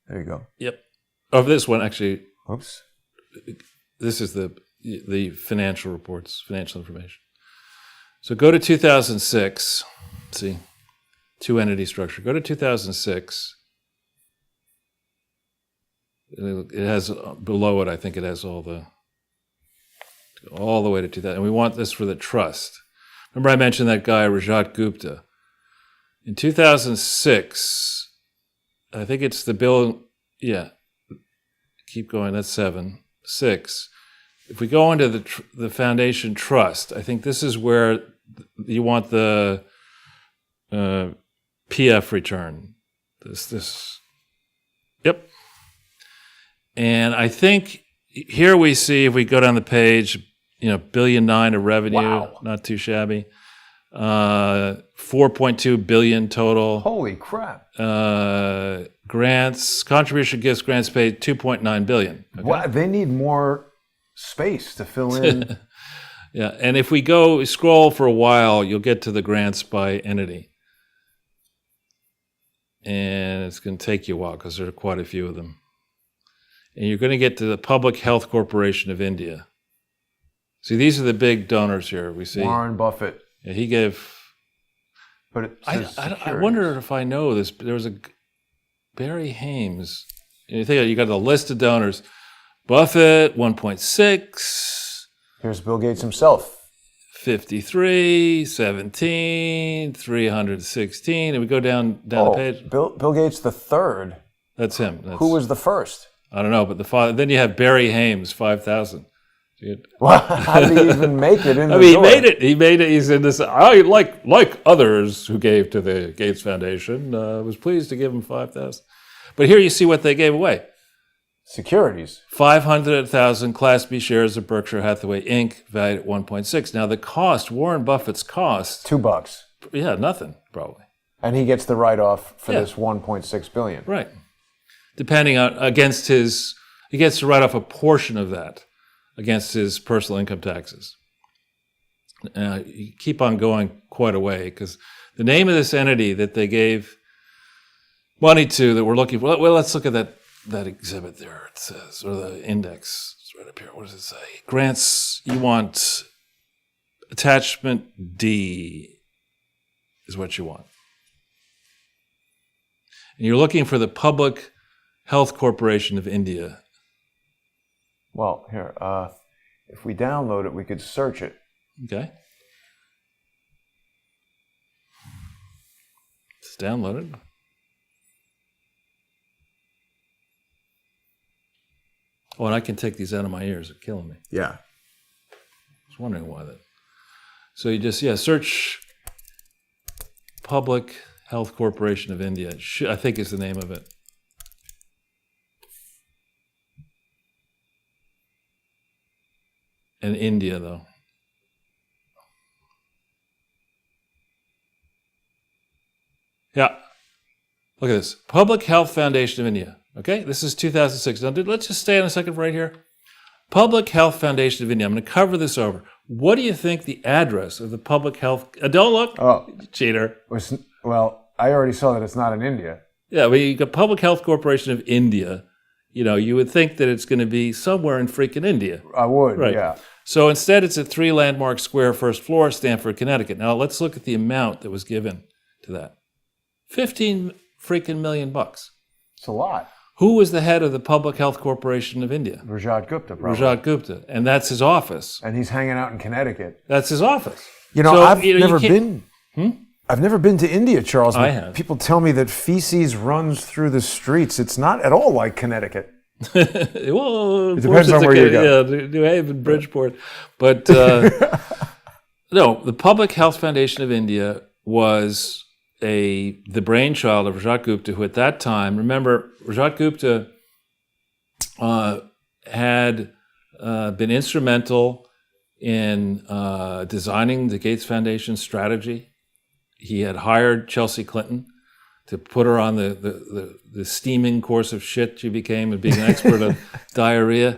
There you go. Yep. Of this one, actually. Oops. This is the financial reports, financial information. So go to 2006. Let's see, two entity structure. Go to 2006. It has below it. I think it has all the way to 2000. And we want this for the trust. Remember I mentioned that guy, Rajat Gupta. In 2006, I think it's the bill, yeah. Keep going, that's 7. 6. If we go into the foundation trust, I think this is where you want the PF return. Yep. And I think here we see, if we go down the page, $1.9 billion of revenue, wow. Not too shabby. 4.2 billion total. Holy crap. Grants, contribution gifts, grants paid 2.9 billion. Okay? Wow, they need more space to fill in. Yeah, and if we go scroll for a while, you'll get to the grants by entity. And it's going to take you a while because there are quite a few of them. And you're going to get to the Public Health Corporation of India. See, these are the big donors here. We see Warren Buffett. Yeah, he gave. But it says I wonder if I know this. There was a Barry Hames. You think you got the list of donors. Buffett 1.6. Here's Bill Gates himself. 53, 17, 316, and we go down the page. Bill Gates the third. That's him. Who was the first? I don't know, but the father. Then you have Barry Hames, 5,000. Well, how did he even make it in the door? He made it. He made it. He's in this. I like others who gave to the Gates Foundation. Was pleased to give him 5,000. But here you see what they gave away. Securities. 500,000 Class B shares of Berkshire Hathaway Inc. valued at 1.6. Now the cost, Warren Buffett's cost. $2. Yeah, nothing probably. And he gets the write-off for this 1.6 billion. Right. Depending on he gets to write off a portion of that against his personal income taxes. You keep on going quite a way because the name of this entity that they gave money to that we're looking for. Well, let's look at that exhibit there. It says, or the index. It's right up here. What does it say? Grants. You want attachment D is what you want. And you're looking for the Public Health Corporation of India. Well, here, if we download it, we could search it. Okay. It's downloaded. Oh, and I can take these out of my ears. They're killing me. Yeah. I was wondering why that. So you just, search Public Health Corporation of India. I think is the name of it. And India, though. Yeah. Look at this. Public Health Foundation of India. Okay, this is 2006. Now, let's just stay on a second right here. Public Health Foundation of India. I'm going to cover this over. What do you think the address of the Public Health... don't look. Oh. Cheater. Well, I already saw that it's not in India. Yeah, but you got Public Health Corporation of India. You would think that it's going to be somewhere in freaking India. I would, right. Yeah. So instead, it's at 3 Landmark Square, first floor, Stamford, Connecticut. Now, let's look at the amount that was given to that. 15 freaking million bucks. It's a lot. Who was the head of the Public Health Corporation of India? Rajat Gupta, probably. Rajat Gupta. And that's his office. And he's hanging out in Connecticut. That's his office. I've never been... I've never been to India, Charles. I have. People tell me that feces runs through the streets. It's not at all like Connecticut. Well, it depends on where you go. Yeah, New Haven, Bridgeport. But no, the Public Health Foundation of India was the brainchild of Rajat Gupta, who at that time, remember, Rajat Gupta had been instrumental in designing the Gates Foundation strategy. He had hired Chelsea Clinton to put her on the steaming course of shit she became and being an expert on diarrhea.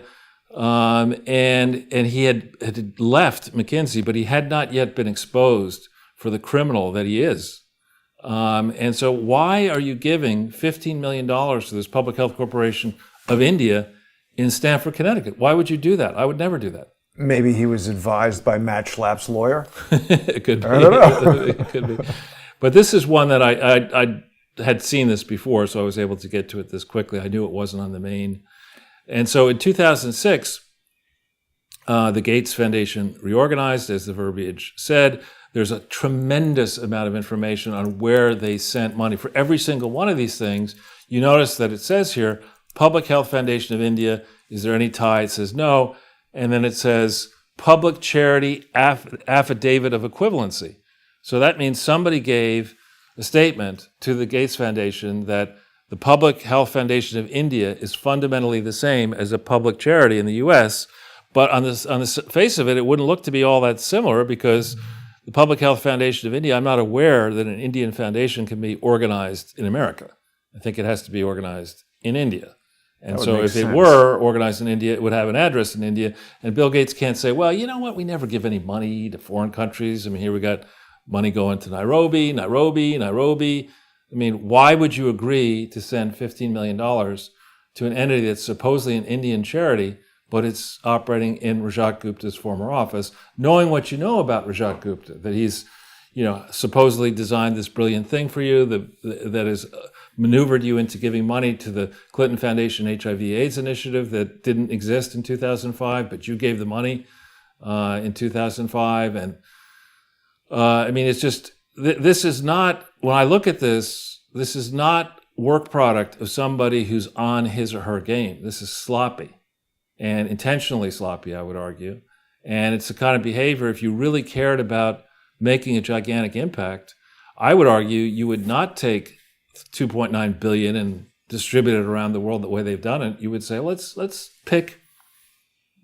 And he had left McKinsey, but he had not yet been exposed for the criminal that he is. And so why are you giving $15 million to this Public Health Corporation of India in Stamford, Connecticut? Why would you do that? I would never do that. Maybe he was advised by Matt Schlapp's lawyer. It could be. I don't know. It could be. But this is one that I had seen this before, so I was able to get to it this quickly. I knew it wasn't on the main. And so in 2006, the Gates Foundation reorganized, as the verbiage said. There's a tremendous amount of information on where they sent money. For every single one of these things, you notice that it says here, Public Health Foundation of India, is there any tie? It says no. And then it says Public Charity Affidavit of Equivalency. So that means somebody gave a statement to the Gates Foundation that the Public Health Foundation of India is fundamentally the same as a public charity in the U.S., but on the face of it, it wouldn't look to be all that similar because the Public Health Foundation of India, I'm not aware that an Indian foundation can be organized in America. I think it has to be organized in India. And would so make if it sense. were organized in India, it would have an address in India. And Bill Gates can't say, well, you know what? We never give any money to foreign countries. I mean, here we got money going to Nairobi. I mean, why would you agree to send $15 million to an entity that's supposedly an Indian charity, but it's operating in Rajat Gupta's former office, knowing what you know about Rajat Gupta, that he's, supposedly designed this brilliant thing for you that has maneuvered you into giving money to the Clinton Foundation HIV/AIDS initiative that didn't exist in 2005, but you gave the money in 2005. And I mean, it's just, this is not, when I look at this is not work product of somebody who's on his or her game. This is sloppy, and intentionally sloppy, I would argue. And it's the kind of behavior, if you really cared about making a gigantic impact, I would argue you would not take 2.9 billion and distribute it around the world the way they've done it. You would say, let's pick,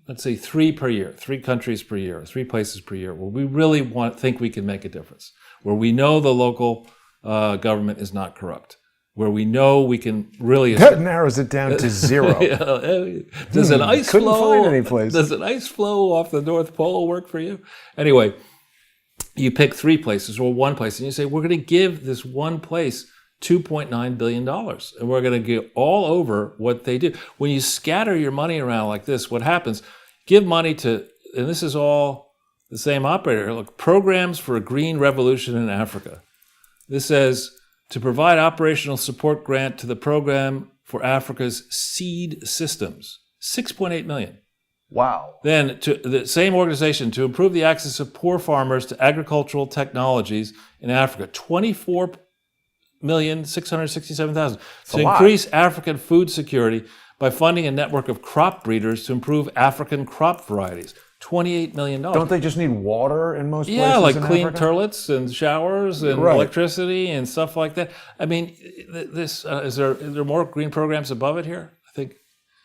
let's say 3 per year, 3 countries per year, 3 places per year where we really think we can make a difference, where we know the local government is not corrupt, where we know we can really... That narrows it down to 0. Does an ice Couldn't flow? find any place. Does an ice flow off the North Pole work for you? Anyway, you pick 3 places or 1 place, and you say, we're going to give this one place $2.9 billion, and we're going to get all over what they do. When you scatter your money around like this, what happens? Give money to, and this is all the same operator. Look, programs for a green revolution in Africa. This says, to provide operational support grant to the program for Africa's seed systems, $6.8 million. Wow. Then to the same organization, to improve the access of poor farmers to agricultural technologies in Africa, $24,667,000. To increase African food security by funding a network of crop breeders to improve African crop varieties, $28 million. Don't they just need water in most places? Yeah, like in clean Africa? toilets and showers and electricity and stuff like that. I mean, this is there more green programs above it here? I think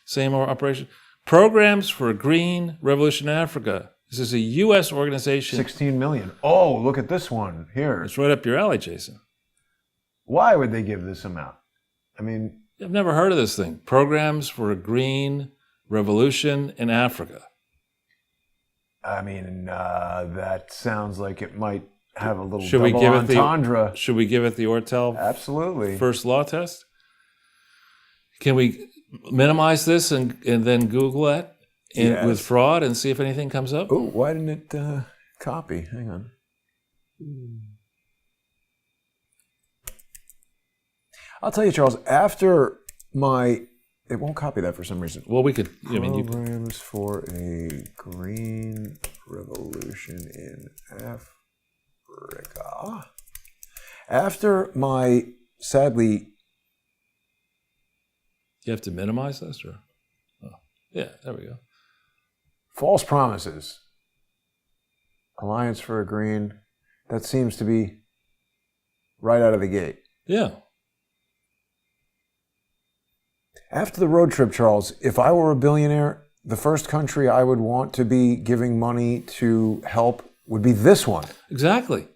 same operation. Programs for a Green Revolution in Africa. This is a U.S. organization. 16 million. Oh, look at this one here. It's right up your alley, Jason. Why would they give this amount? I mean... I've never heard of this thing. Programs for a Green Revolution in Africa. I mean, that sounds like it might have a little Should we double give entendre. Should we give it the Ortel Absolutely. first law test? Can we minimize this and then Google it with fraud and see if anything comes up? Oh, why didn't it copy? Hang on. I'll tell you, Charles, after it won't copy that for some reason. Well, we could. Programs for a green revolution in Africa. After my, sadly... You have to minimize this? Or? Oh, yeah, there we go. False promises. Alliance for a Green. That seems to be right out of the gate. Yeah. After the road trip, Charles, if I were a billionaire, the first country I would want to be giving money to help would be this one. Exactly.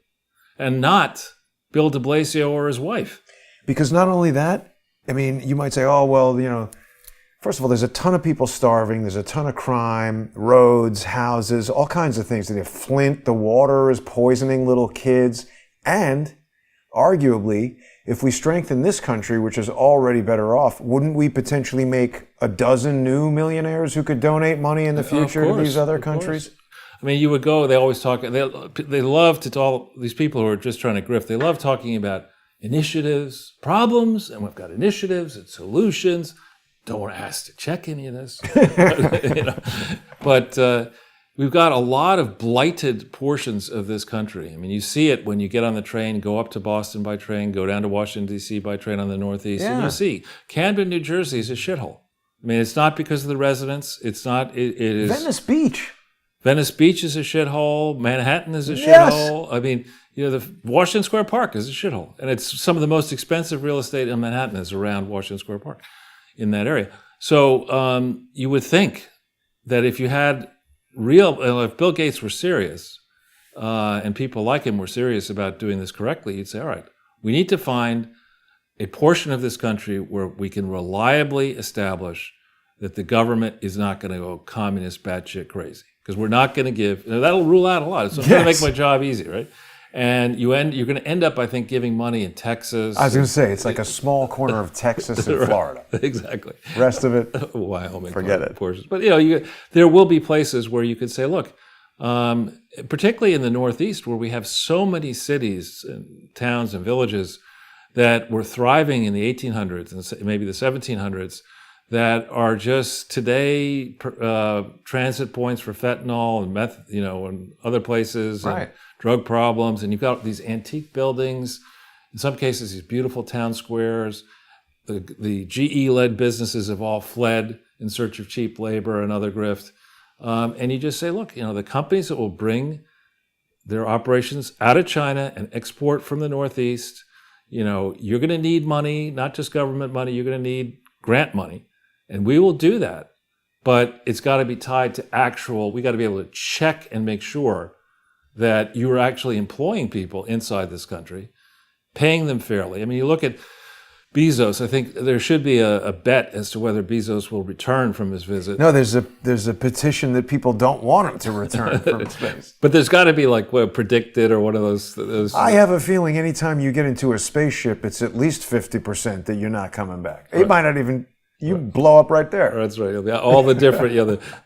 And not Bill de Blasio or his wife. Because not only that, I mean, you might say, oh, well, first of all, there's a ton of people starving. There's a ton of crime, roads, houses, all kinds of things. They have Flint, the water is poisoning little kids. And arguably, if we strengthen this country, which is already better off, wouldn't we potentially make a dozen new millionaires who could donate money in the future to these other countries? I mean, you would go, they always talk, they love to all these people who are just trying to grift, they love talking about initiatives, problems, and we've got initiatives and solutions. Don't ask to check any of this. But we've got a lot of blighted portions of this country. I mean, you see it when you get on the train, go up to Boston by train, go down to Washington, D.C. by train on the Northeast, and you see Camden, New Jersey is a shithole. I mean, it's not because of the residents. It's not, it is... Venice Beach. Venice Beach is a shithole. Manhattan is a shithole. Yes. I mean, the Washington Square Park is a shithole. And it's some of the most expensive real estate in Manhattan is around Washington Square Park in that area. So you would think that if you had if Bill Gates were serious and people like him were serious about doing this correctly, you'd say, all right, we need to find a portion of this country where we can reliably establish that the government is not going to go communist batshit crazy. Because we're not going to give, that'll rule out a lot. So it's going to make my job easy, right? And you're going to end up, I think, giving money in Texas. I was going to say, it's like a small corner of Texas and Florida. Exactly. Rest of it, Wyoming. forget it. Portions. But, there will be places where you could say, look, particularly in the Northeast where we have so many cities and towns and villages that were thriving in the 1800s and maybe the 1700s, that are just today transit points for fentanyl and meth, and other places, right, and drug problems. And you've got these antique buildings, in some cases, these beautiful town squares. The GE-led businesses have all fled in search of cheap labor and other grift. And you just say, look, the companies that will bring their operations out of China and export from the Northeast, you're going to need money, not just government money, you're going to need grant money. And we will do that, but it's got to be tied to we got to be able to check and make sure that you are actually employing people inside this country, paying them fairly. I mean, you look at Bezos, I think there should be a bet as to whether Bezos will return from his visit. No, there's a petition that people don't want him to return from space. But there's got to be predicted or one of those. I have a feeling anytime you get into a spaceship, it's at least 50% that you're not coming back. It might not even... You blow up right there. That's right. All the different,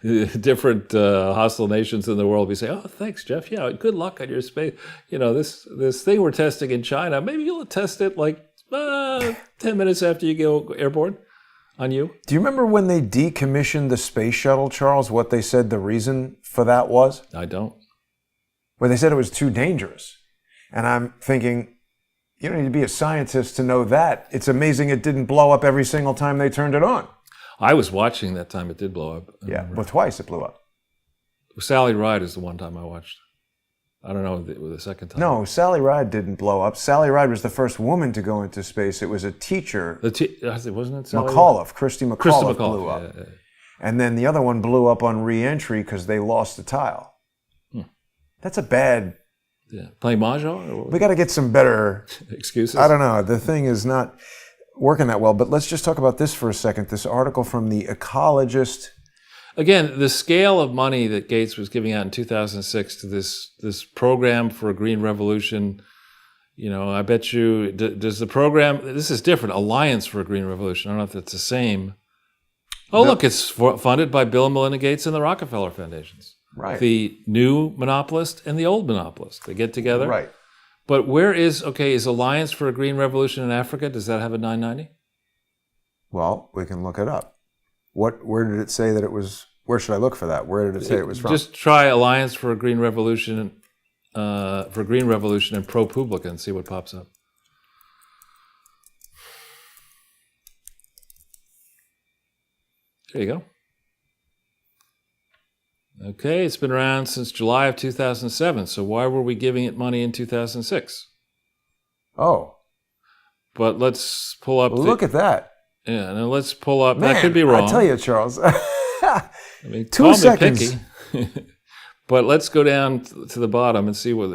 the different hostile nations in the world. We say, "Oh, thanks, Jeff. Yeah, good luck on your space. This thing we're testing in China. Maybe you'll test it 10 minutes after you go airborne on you." Do you remember when they decommissioned the space shuttle, Charles? What they said the reason for that was? I don't. Well, they said it was too dangerous, and I'm thinking, you don't need to be a scientist to know that. It's amazing it didn't blow up every single time they turned it on. I was watching that time it did blow up. But twice it blew up. Sally Ride is the one time I watched. I don't know the second time. No, Sally Ride didn't blow up. Sally Ride was the first woman to go into space. It was a teacher. Wasn't it Sally McAuliffe, Christy McAuliffe blew up. Yeah. And then the other one blew up on re-entry because they lost a tile. That's a bad... Yeah, playing mahjong? We got to get some better excuses. I don't know. The thing is not working that well. But let's just talk about this for a second. This article from The Ecologist. Again, the scale of money that Gates was giving out in 2006 to this program for a green revolution. I bet you, does the program, this is different, Alliance for a Green Revolution. I don't know if that's the same. Look, it's funded by Bill and Melinda Gates and the Rockefeller Foundations. Right. The new monopolist and the old monopolist. They get together. Right. But is Alliance for a Green Revolution in Africa, does that have a 990? Well, we can look it up. Where did it say that it was, where should I look for that? Where did it say it was from? Just try Alliance for a Green Revolution, and ProPublica and see what pops up. There you go. Okay, it's been around since July of 2007. So why were we giving it money in 2006? Oh. But let's pull up. Look at that. Yeah, now let's pull up. Man, that could be wrong. I tell you, Charles. I mean, 2 seconds. But let's go down to the bottom and see what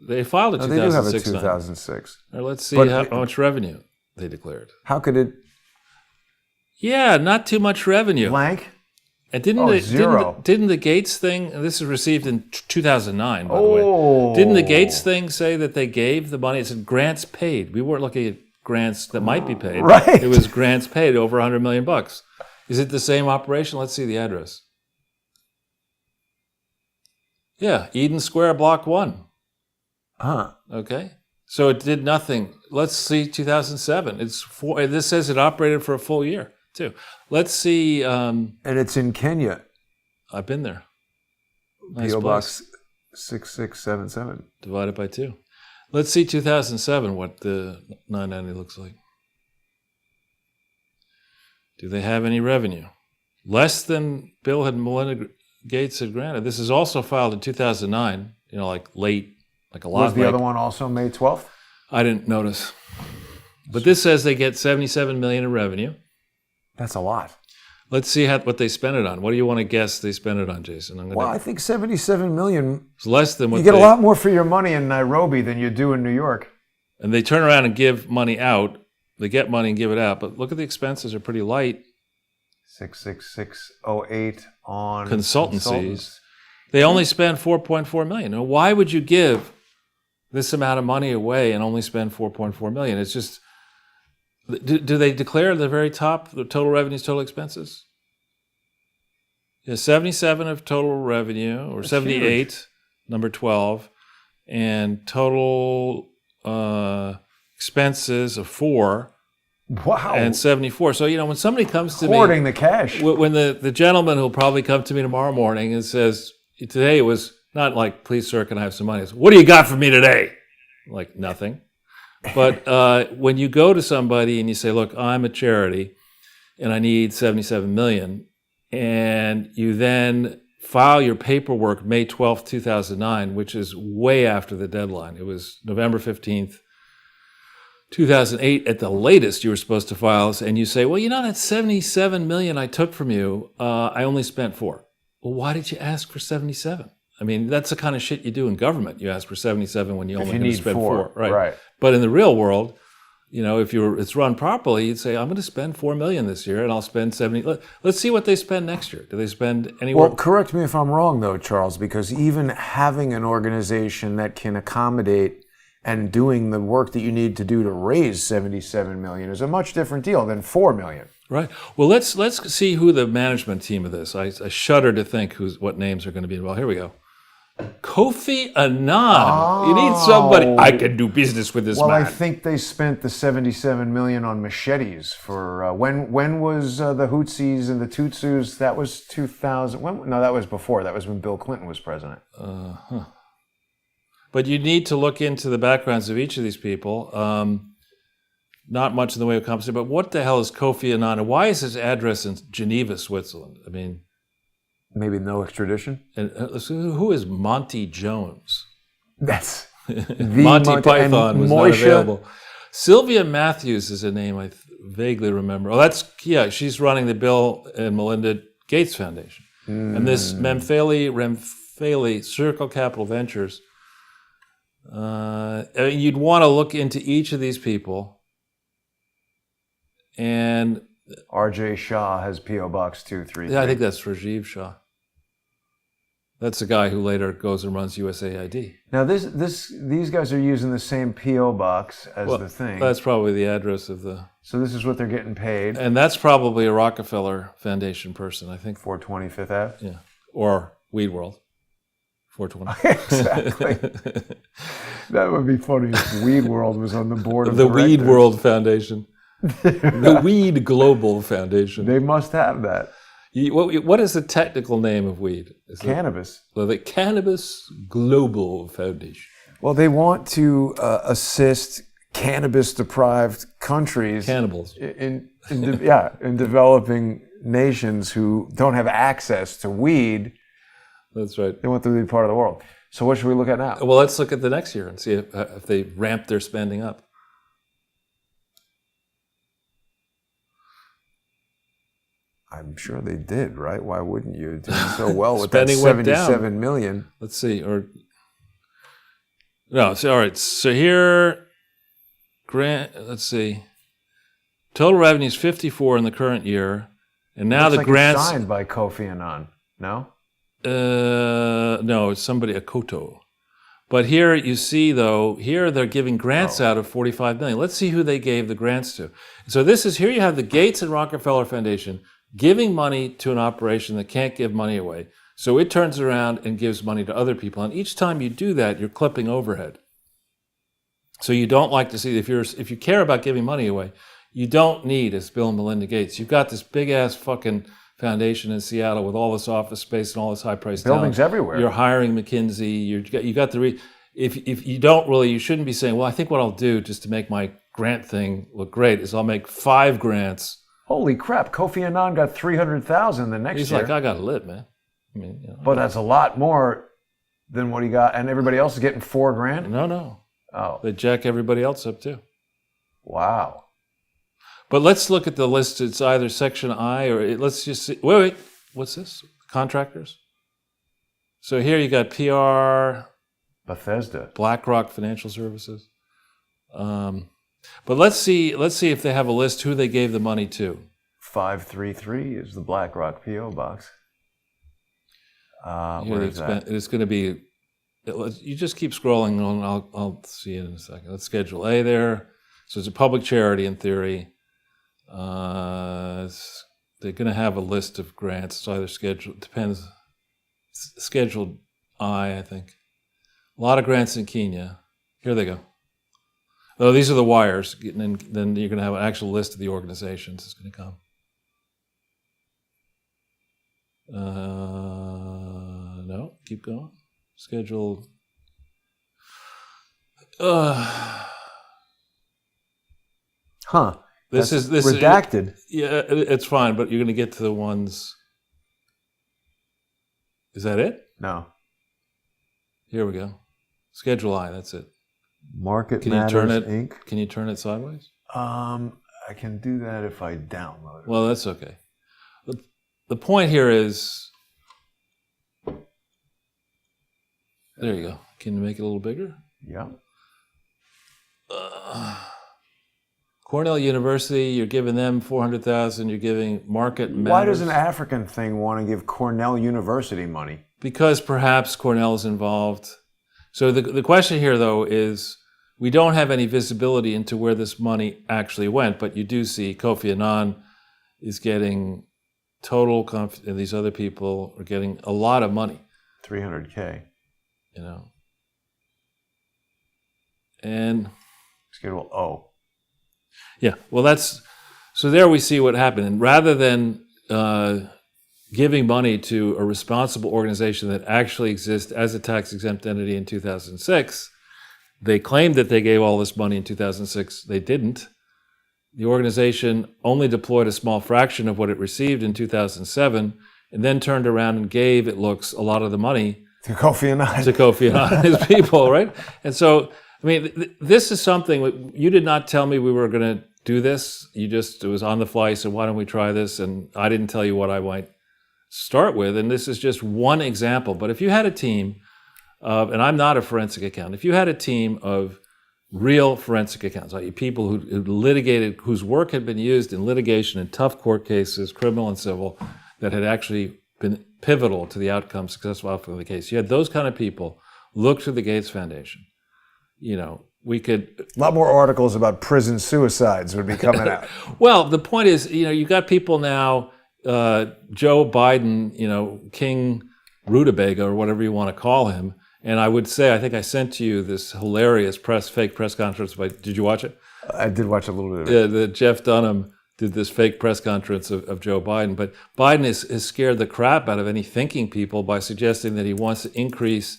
they filed in 2006. They do have a 2006. Or let's see how much revenue they declared. How could it? Yeah, not too much revenue. Blank. And zero. Didn't the Gates thing, and this is received in 2009, by the way. Didn't the Gates thing say that they gave the money? It said grants paid. We weren't looking at grants that might be paid. Right. It was grants paid over $100 million. Is it the same operation? Let's see the address. Yeah, Eden Square, Block 1. Huh. Okay. So it did nothing. Let's see 2007. This says it operated for a full year, too. Let's see. And it's in Kenya. I've been there. Nice P.O. place. Box 6677. Divided by 2. Let's see 2007, what the 990 looks like. Do they have any revenue? Less than Bill and Melinda Gates had granted. This is also filed in 2009, late, a lot. Was the other one also May 12th? I didn't notice. But this says they get $77 million in revenue. That's a lot. Let's see what they spent it on. What do you want to guess they spent it on, Jason? I think $77 million. It's less than what you get a lot more for your money in Nairobi than you do in New York. And they turn around and give money out They get money and give it out, but look at the expenses are pretty light. 66608 on Consultancies. They only spend $4.4 million. Now, why would you give this amount of money away and only spend $4.4 million? It's just, do they declare at the very top the total revenues, total expenses? Yeah, 77 of total revenue, or that's 78, huge. Number 12, and total expenses of 4. Wow. And 74. So, when somebody comes to hoarding me, the cash. When the gentleman who'll probably come to me tomorrow morning and says, today it was not like, please, sir, can I have some money? It's, what do you got for me today? Like, nothing. But when you go to somebody and you say, look, I'm a charity and I need $77 million, and you then file your paperwork May 12th, 2009, which is way after the deadline. It was November 15th, 2008 at the latest you were supposed to file, and you say, well, that $77 million I took from you, I only spent $4. Well, why did you ask for 77? I mean, that's the kind of shit you do in government. You ask for 77 when you only need to spend 4. Right. But in the real world, if it's run properly, you'd say, I'm going to spend $4 million this year, and I'll spend 70. Let's see what they spend next year. Do they spend anywhere? Well, correct me if I'm wrong, though, Charles, because even having an organization that can accommodate and doing the work that you need to do to raise $77 million is a much different deal than $4 million. Right. Well, let's see who the management team of this. I shudder to think what names are going to be involved. Here we go. Kofi Annan. Oh. You need somebody. I can do business with this man. Well, I think they spent the $77 million on machetes for when was the Hootsies and the Tutsus? That was 2000. No, that was before. That was when Bill Clinton was president. But you need to look into the backgrounds of each of these people. Not much in the way of compensation, but what the hell is Kofi Annan? And why is his address in Geneva, Switzerland? I mean, maybe no extradition. And who is Monty Jones? That's Monty Python was not available. Sylvia Matthews is a name I vaguely remember. Oh, she's running the Bill and Melinda Gates Foundation. And this Remfeli Circle Capital Ventures. You'd want to look into each of these people. And R.J. Shah has P.O. Box 233. Yeah, I think that's Rajiv Shah. That's the guy who later goes and runs USAID. Now, these guys are using the same P.O. box as the thing. That's probably the address of the... So this is what they're getting paid. And that's probably a Rockefeller Foundation person, I think. 420 Fifth Ave? Yeah. Or Weed World. 420. Exactly. That would be funny if Weed World was on the board of the directors. Weed World Foundation. The Weed Global Foundation. They must have that. What is the technical name of weed? Cannabis. The Cannabis Global Foundation. Well, they want to assist cannabis-deprived countries. Cannibals. In developing nations who don't have access to weed. That's right. They want them to be part of the world. So what should we look at now? Well, let's look at the next year and see if they ramp their spending up. I'm sure they did, right? Why wouldn't you? Doing so well with Spending that went down. $77 million. Let's see. All right. So here, let's see. Total revenue is 54 in the current year, and now the grants it's signed by Kofi Annan. No. No, it's somebody Akoto. But here you see, though, here they're giving grants out of $45 million. Let's see who they gave the grants to. So here you have the Gates and Rockefeller Foundation giving money to an operation that can't give money away. So it turns around and gives money to other people. And each time you do that, you're clipping overhead. So you don't like to see, if you care about giving money away, you don't need, as Bill and Melinda Gates, you've got this big-ass fucking foundation in Seattle with all this office space and all this high-priced buildings talent. Everywhere. You're hiring McKinsey. You got the if you don't really, you shouldn't be saying, well, I think what I'll do just to make my grant thing look great is I'll make 5 grants. Holy crap! Kofi Annan got $300,000 the next year. He's like, I got to live, man. I mean, but that's a lot more than what he got, and everybody else is getting $4,000. No. Oh, they jack everybody else up too. Wow. But let's look at the list. It's either Section I or let's just see. Wait. What's this? Contractors. So here you got PR, Bethesda, BlackRock Financial Services, But let's see if they have a list who they gave the money to. 533 is the BlackRock PO box. Where is that? It's going to be. You just keep scrolling, and I'll see it in a second. Let's Schedule A there. So it's a public charity in theory. They're going to have a list of grants. It's either scheduled. Depends. Scheduled I think. A lot of grants in Kenya. Here they go. Oh, these are the wires. And then you're going to have an actual list of the organizations that's going to come. No, keep going. Schedule. This is redacted. Yeah, it's fine, but you're going to get to the ones. Is that it? No. Here we go. Schedule I. That's it. Market Can Matters you turn it? Inc. Can you turn it sideways? I can do that if I download it. Well, that's okay. The point here is. There you go. Can you make it a little bigger? Yeah. Cornell University, you're giving them $400,000. You're giving Market Matters. Why does an African thing want to give Cornell University money? Because perhaps Cornell is involved. So the question here, though, is we don't have any visibility into where this money actually went, but you do see Kofi Annan is getting and these other people are getting a lot of money. $300K. You know. And Schedule O. Yeah, well, so there we see what happened. And rather than giving money to a responsible organization that actually exists as a tax-exempt entity in 2006, they claimed that they gave all this money in 2006. They didn't. The organization only deployed a small fraction of what it received in 2007 and then turned around and gave, it looks, a lot of the money to Kofi Annan. To Kofi Annan, his people, right? And so, I mean, this is something, you did not tell me we were going to do this. It was on the fly. You said, why don't we try this? And I didn't tell you what I might start with. And this is just one example. But if you had a team of, and I'm not a forensic accountant, if you had a team of real forensic accountants, like people who litigated, whose work had been used in litigation in tough court cases, criminal and civil, that had actually been pivotal to the successful outcome of the case. You had those kind of people look to the Gates Foundation. You know, we could... A lot more articles about prison suicides would be coming out. Well, the point is, you got people now, Joe Biden, King Rutabaga or whatever you want to call him. And I would say, I think I sent to you this hilarious fake press conference. Did you watch it? I did watch a little bit of it. Jeff Dunham did this fake press conference of Joe Biden. But Biden has scared the crap out of any thinking people by suggesting that he wants to increase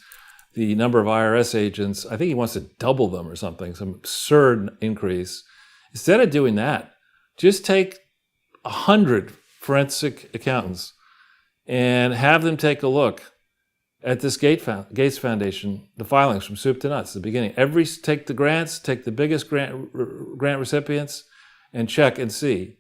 the number of IRS agents. I think he wants to double them or something, some absurd increase. Instead of doing that, just take 100 forensic accountants and have them take a look at this Gates Foundation, the filings from soup to nuts, the beginning. Take the grants, take the biggest grant recipients, and check and see.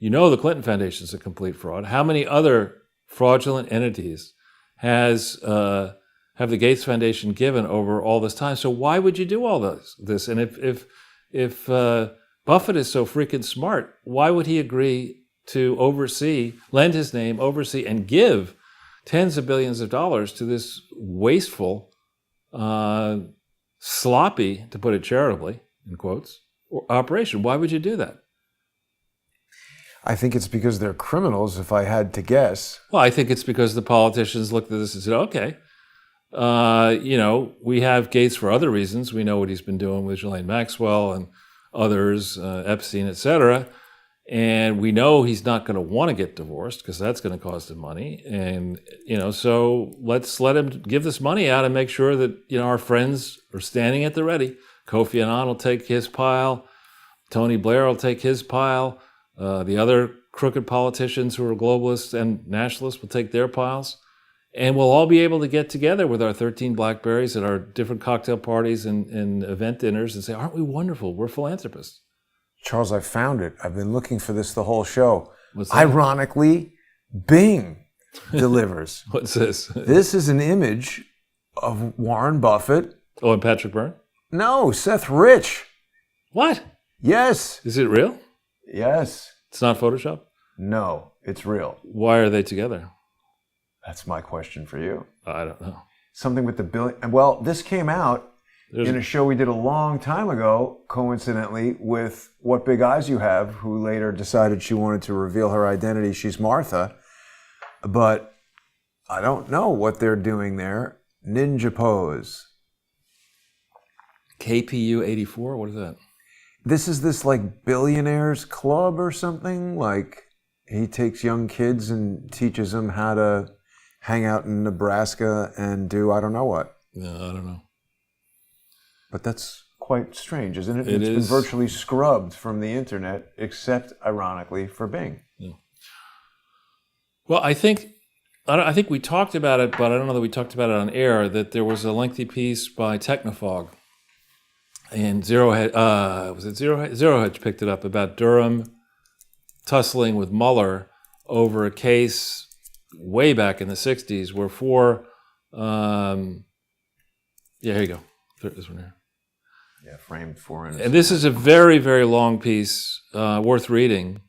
The Clinton Foundation is a complete fraud. How many other fraudulent entities have the Gates Foundation given over all this time? So why would you do all this? And if Buffett is so freaking smart, why would he agree to lend his name, oversee, and give tens of billions of dollars to this wasteful, sloppy, to put it charitably, in quotes, operation? Why would you do that? I think it's because they're criminals, if I had to guess. Well, I think it's because the politicians looked at this and said, okay, we have Gates for other reasons. We know what he's been doing with Ghislaine Maxwell and others, Epstein, et cetera. And we know he's not going to want to get divorced because that's going to cost him money. And, so let's let him give this money out and make sure that, our friends are standing at the ready. Kofi Annan will take his pile. Tony Blair will take his pile. The other crooked politicians who are globalists and nationalists will take their piles. And we'll all be able to get together with our 13 Blackberries at our different cocktail parties and event dinners and say, aren't we wonderful? We're philanthropists. Charles, I found it. I've been looking for this the whole show. What's that? Ironically, Bing delivers. What's this? This is an image of Warren Buffett. Oh, and Patrick Byrne? No, Seth Rich. What? Yes. Is it real? Yes. It's not Photoshop? No, it's real. Why are they together? That's my question for you. I don't know. Something with the billion. Well, this came out in a show we did a long time ago, coincidentally, with What Big Eyes You Have, who later decided she wanted to reveal her identity. She's Martha. But I don't know what they're doing there. Ninja pose. KPU 84? What is that? This is this like billionaires club or something. Like he takes young kids and teaches them how to hang out in Nebraska and do I don't know what. No, I don't know. But that's quite strange, isn't it? It It's is. been virtually scrubbed from the internet, except ironically for Bing. Yeah. Well, I think we talked about it, but I don't know that we talked about it on air, that there was a lengthy piece by Technofog. And Zero Hedge picked it up about Durham tussling with Mueller over a case way back in the 60s where here you go. This one here. Yeah, framed for And this is a very, very long piece, worth reading.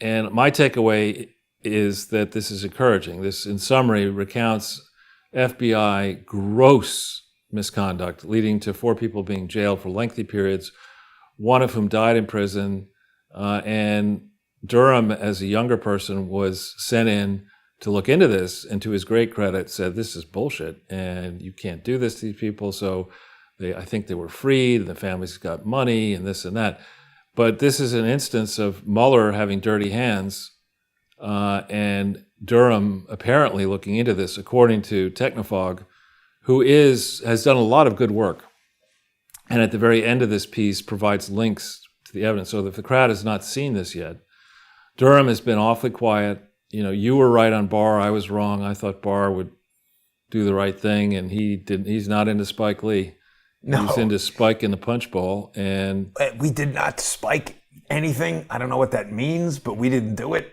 And my takeaway is that this is encouraging. This, in summary, recounts FBI gross misconduct, leading to 4 people being jailed for lengthy periods, one of whom died in prison. And Durham, as a younger person, was sent in to look into this, and to his great credit, said, this is bullshit, and you can't do this to these people. So I think they were freed, and the families got money, and this and that. But this is an instance of Mueller having dirty hands, and Durham apparently looking into this, according to Technofog, who has done a lot of good work. And at the very end of this piece provides links to the evidence. So if the crowd has not seen this yet, Durham has been awfully quiet. You know, you were right on Barr, I was wrong. I thought Barr would do the right thing, and he didn't. He's not into Spike Lee. No. He's into Spike in the punch bowl. And We did not spike anything. I don't know what that means, but we didn't do it.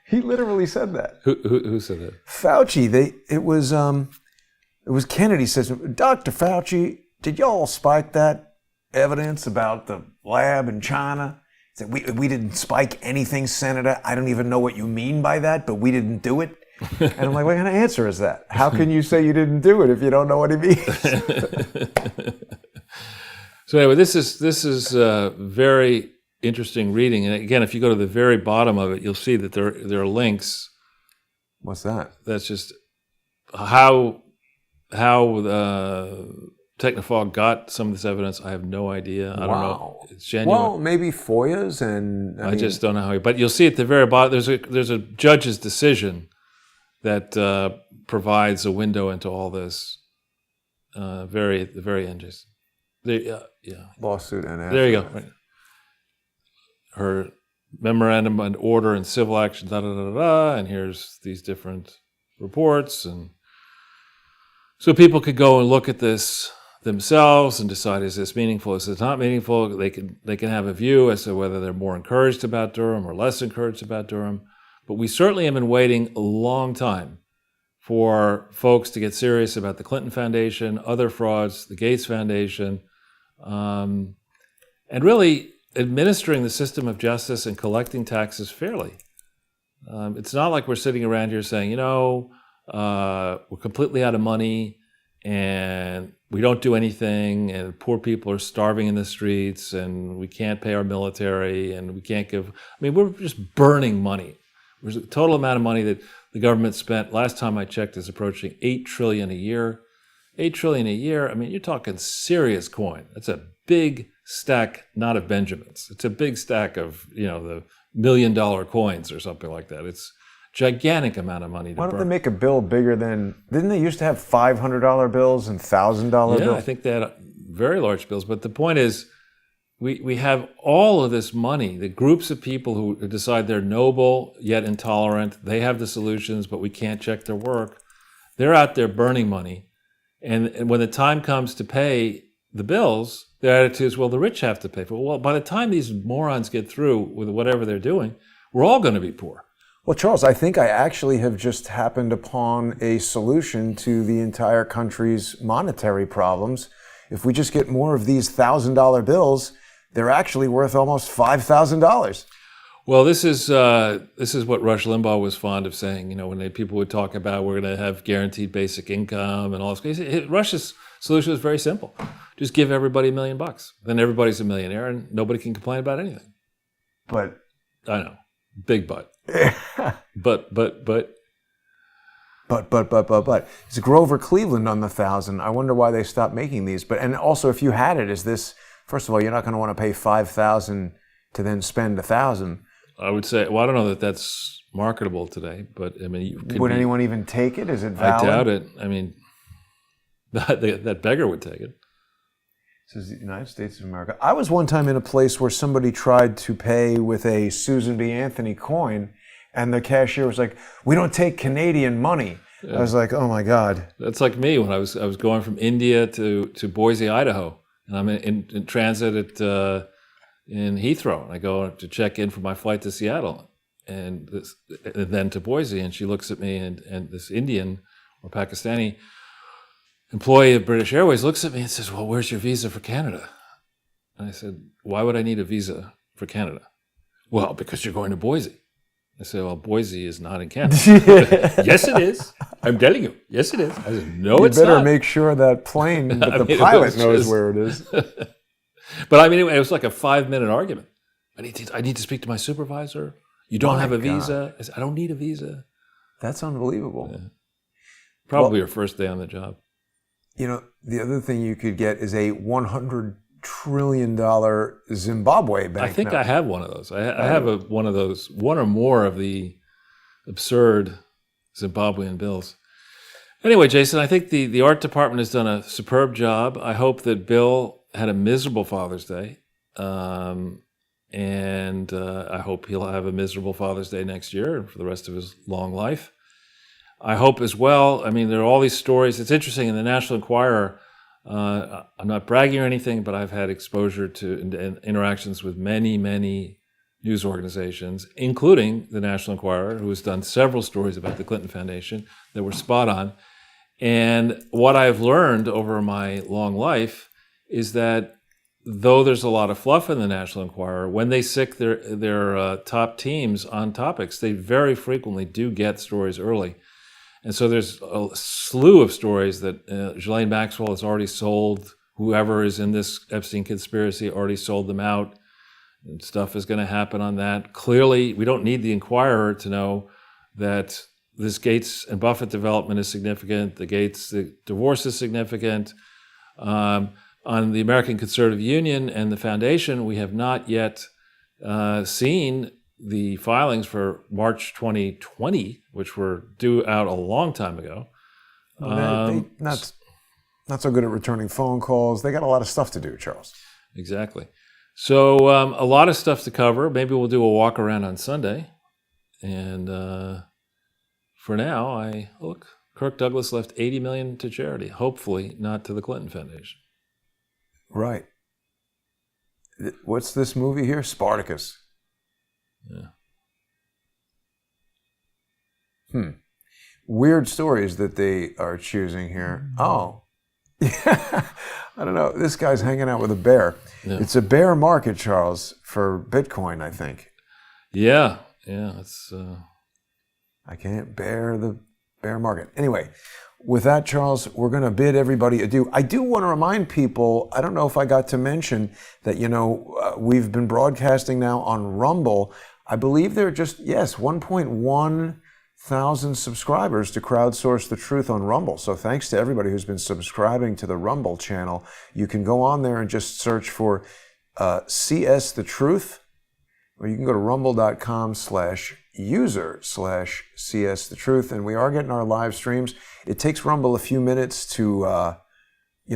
He literally said that. who said that? Fauci, it was Kennedy says, Dr. Fauci, did y'all spike that evidence about the lab in China? He said, we didn't spike anything, Senator. I don't even know what you mean by that, but we didn't do it. And I'm like, what kind of answer is that? How can you say you didn't do it if you don't know what he means? So anyway, this is very interesting reading. And again, if you go to the very bottom of it, you'll see that there are links. What's that? That's just how Technofog got some of this evidence. I have no idea. I don't know. It's genuine. Well, maybe FOIAs and I just don't know how. But you'll see at the very bottom. There's a judge's decision that provides a window into all this. The very end. lawsuit and There you go. Right. Her memorandum and order and civil action, and here's these different reports, and so people could go and look at this themselves and decide, is this meaningful, is this not meaningful? They can have a view as to whether they're more encouraged about Durham or less encouraged about Durham. But we certainly have been waiting a long time for folks to get serious about the Clinton Foundation, other frauds, the Gates Foundation, and really administering the system of justice and collecting taxes fairly. It's not like we're sitting around here saying, we're completely out of money and we don't do anything and poor people are starving in the streets and we can't pay our military and we can't give. We're just burning money. There's a total amount of money that the government spent, last time I checked, is approaching $8 trillion a year. $8 trillion a year, you're talking serious coin. That's a big stack, not of Benjamins. It's a big stack of, the $1 million coins or something like that. It's gigantic amount of money to Why don't burn. they make a bill bigger than... Didn't they used to have $500 bills and $1,000 bills? Yeah, I think they had very large bills. But the point is, we have all of this money, the groups of people who decide they're noble yet intolerant. They have the solutions, but we can't check their work. They're out there burning money. And when the time comes to pay the bills, their attitude is, well, the rich have to pay for it. Well, by the time these morons get through with whatever they're doing, we're all going to be poor. Well, Charles, I think I actually have just happened upon a solution to the entire country's monetary problems. if we just get more of these $1,000 bills, they're actually worth almost $5,000. Well, this is what Rush Limbaugh was fond of saying. When people would talk about we're going to have guaranteed basic income and all this. Rush's solution is very simple: just give everybody $1 million. Then everybody's a millionaire, and nobody can complain about anything. But I know, big but. But. It's Grover Cleveland on the 1,000. I wonder why they stopped making these. And also, if you had it, is this? First of all, you're not going to want to pay $5,000 to then spend $1,000. I would say, well, I don't know that that's marketable today, but I mean, would anyone even take it? Is it valid? I doubt it. I mean, that beggar would take it. This is the United States of America. I was one time in a place where somebody tried to pay with a Susan B. Anthony coin, and the cashier was like, "We don't take Canadian money." Yeah. I was like, "Oh my God." That's like me when I was going from India to Boise, Idaho, and I'm in transit at. In Heathrow, and I go to check in for my flight to Seattle, and then to Boise, and she looks at me, and this Indian or Pakistani employee of British Airways looks at me and says, "Well, where's your visa for Canada?" And I said, "Why would I need a visa for Canada?" "Well, because you're going to Boise." I said, "Well, Boise is not in Canada." "Yes, it is. I'm telling you. Yes, it is." I said, "No, it's not." You better make sure that plane, that the pilot knows where it is. But I mean, it was like a 5-minute argument. I need to speak to my supervisor. You don't have a visa. I said, "I don't need a visa." That's unbelievable. Yeah. Probably your first day on the job. The other thing you could get is a $100 trillion Zimbabwe bank. I think I have one of those. I have one of those, one or more of the absurd Zimbabwean bills. Anyway, Jason, I think the art department has done a superb job. I hope that Bill had a miserable Father's Day, and I hope he'll have a miserable Father's Day next year and for the rest of his long life. I hope as well, I mean, there are all these stories. It's interesting, in the National Enquirer, I'm not bragging or anything, but I've had exposure to interactions with many, many news organizations, including the National Enquirer, who has done several stories about the Clinton Foundation that were spot on. And what I've learned over my long life is that though there's a lot of fluff in the National Enquirer, when they sic their top teams on topics, they very frequently do get stories early. And so there's a slew of stories that Ghislaine Maxwell has already sold. Whoever is in this Epstein conspiracy already sold them out. And stuff is going to happen on that. Clearly, we don't need the Enquirer to know that this Gates and Buffett development is significant. The divorce is significant. On the American Conservative Union and the Foundation, we have not yet seen the filings for March 2020, which were due out a long time ago. Not so good at returning phone calls. They got a lot of stuff to do, Charles. Exactly. So a lot of stuff to cover. Maybe we'll do a walk around on Sunday. And for now, Kirk Douglas left $80 million to charity. Hopefully not to the Clinton Foundation. Right. What's this movie here? Spartacus. Yeah. Weird stories that they are choosing here. Oh. I don't know. This guy's hanging out with a bear. Yeah. It's a bear market, Charles, for Bitcoin, I think. Yeah. It's. I can't bear the bear market. Anyway. With that, Charles, we're going to bid everybody adieu. I do want to remind people, I don't know if I got to mention that, we've been broadcasting now on Rumble. I believe there are just, 1.1 thousand subscribers to Crowdsource the Truth on Rumble. So thanks to everybody who's been subscribing to the Rumble channel. You can go on there and just search for CS the Truth, or you can go to rumble.com/user/CS the Truth. And we are getting our live streams. It takes Rumble a few minutes to,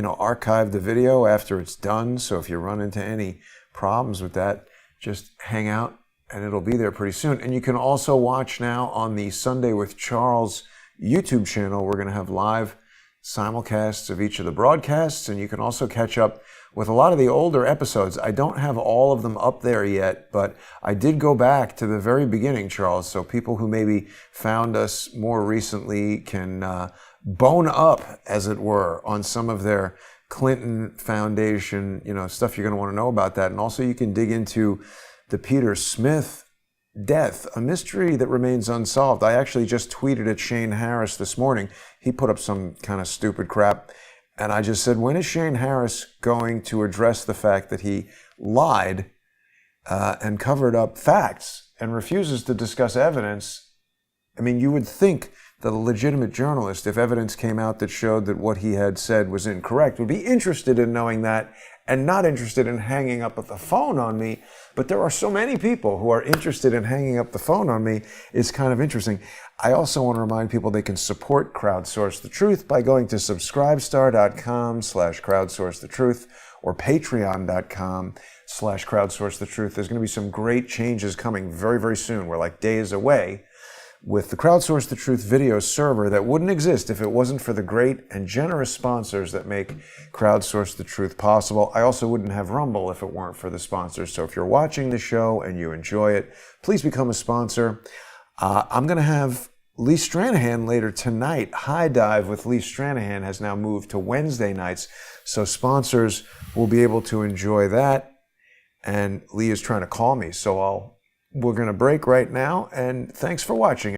archive the video after it's done. So if you run into any problems with that, just hang out and it'll be there pretty soon. And you can also watch now on the Sunday with Charles YouTube channel. We're going to have live simulcasts of each of the broadcasts. And you can also catch up with a lot of the older episodes. I don't have all of them up there yet, but I did go back to the very beginning, Charles, so people who maybe found us more recently can bone up, as it were, on some of their Clinton Foundation, stuff you're going to want to know about that. And also you can dig into the Peter Smith death, a mystery that remains unsolved. I actually just tweeted at Shane Harris this morning. He put up some kind of stupid crap. And I just said, when is Shane Harris going to address the fact that he lied and covered up facts and refuses to discuss evidence? I mean, you would think that a legitimate journalist, if evidence came out that showed that what he had said was incorrect, would be interested in knowing that and not interested in hanging up the phone on me. But there are so many people who are interested in hanging up the phone on me. It's kind of interesting. I also want to remind people they can support Crowdsource the Truth by going to subscribestar.com/crowdsourcethetruth or patreon.com/crowdsourcethetruth. There's going to be some great changes coming very, very soon. We're like days away with the Crowdsource the Truth video server that wouldn't exist if it wasn't for the great and generous sponsors that make Crowdsource the Truth possible. I also wouldn't have Rumble if it weren't for the sponsors. So if you're watching the show and you enjoy it, please become a sponsor. I'm going to have Lee Stranahan later tonight. High Dive with Lee Stranahan has now moved to Wednesday nights. So sponsors will be able to enjoy that. And Lee is trying to call me. So we're going to break right now. And thanks for watching.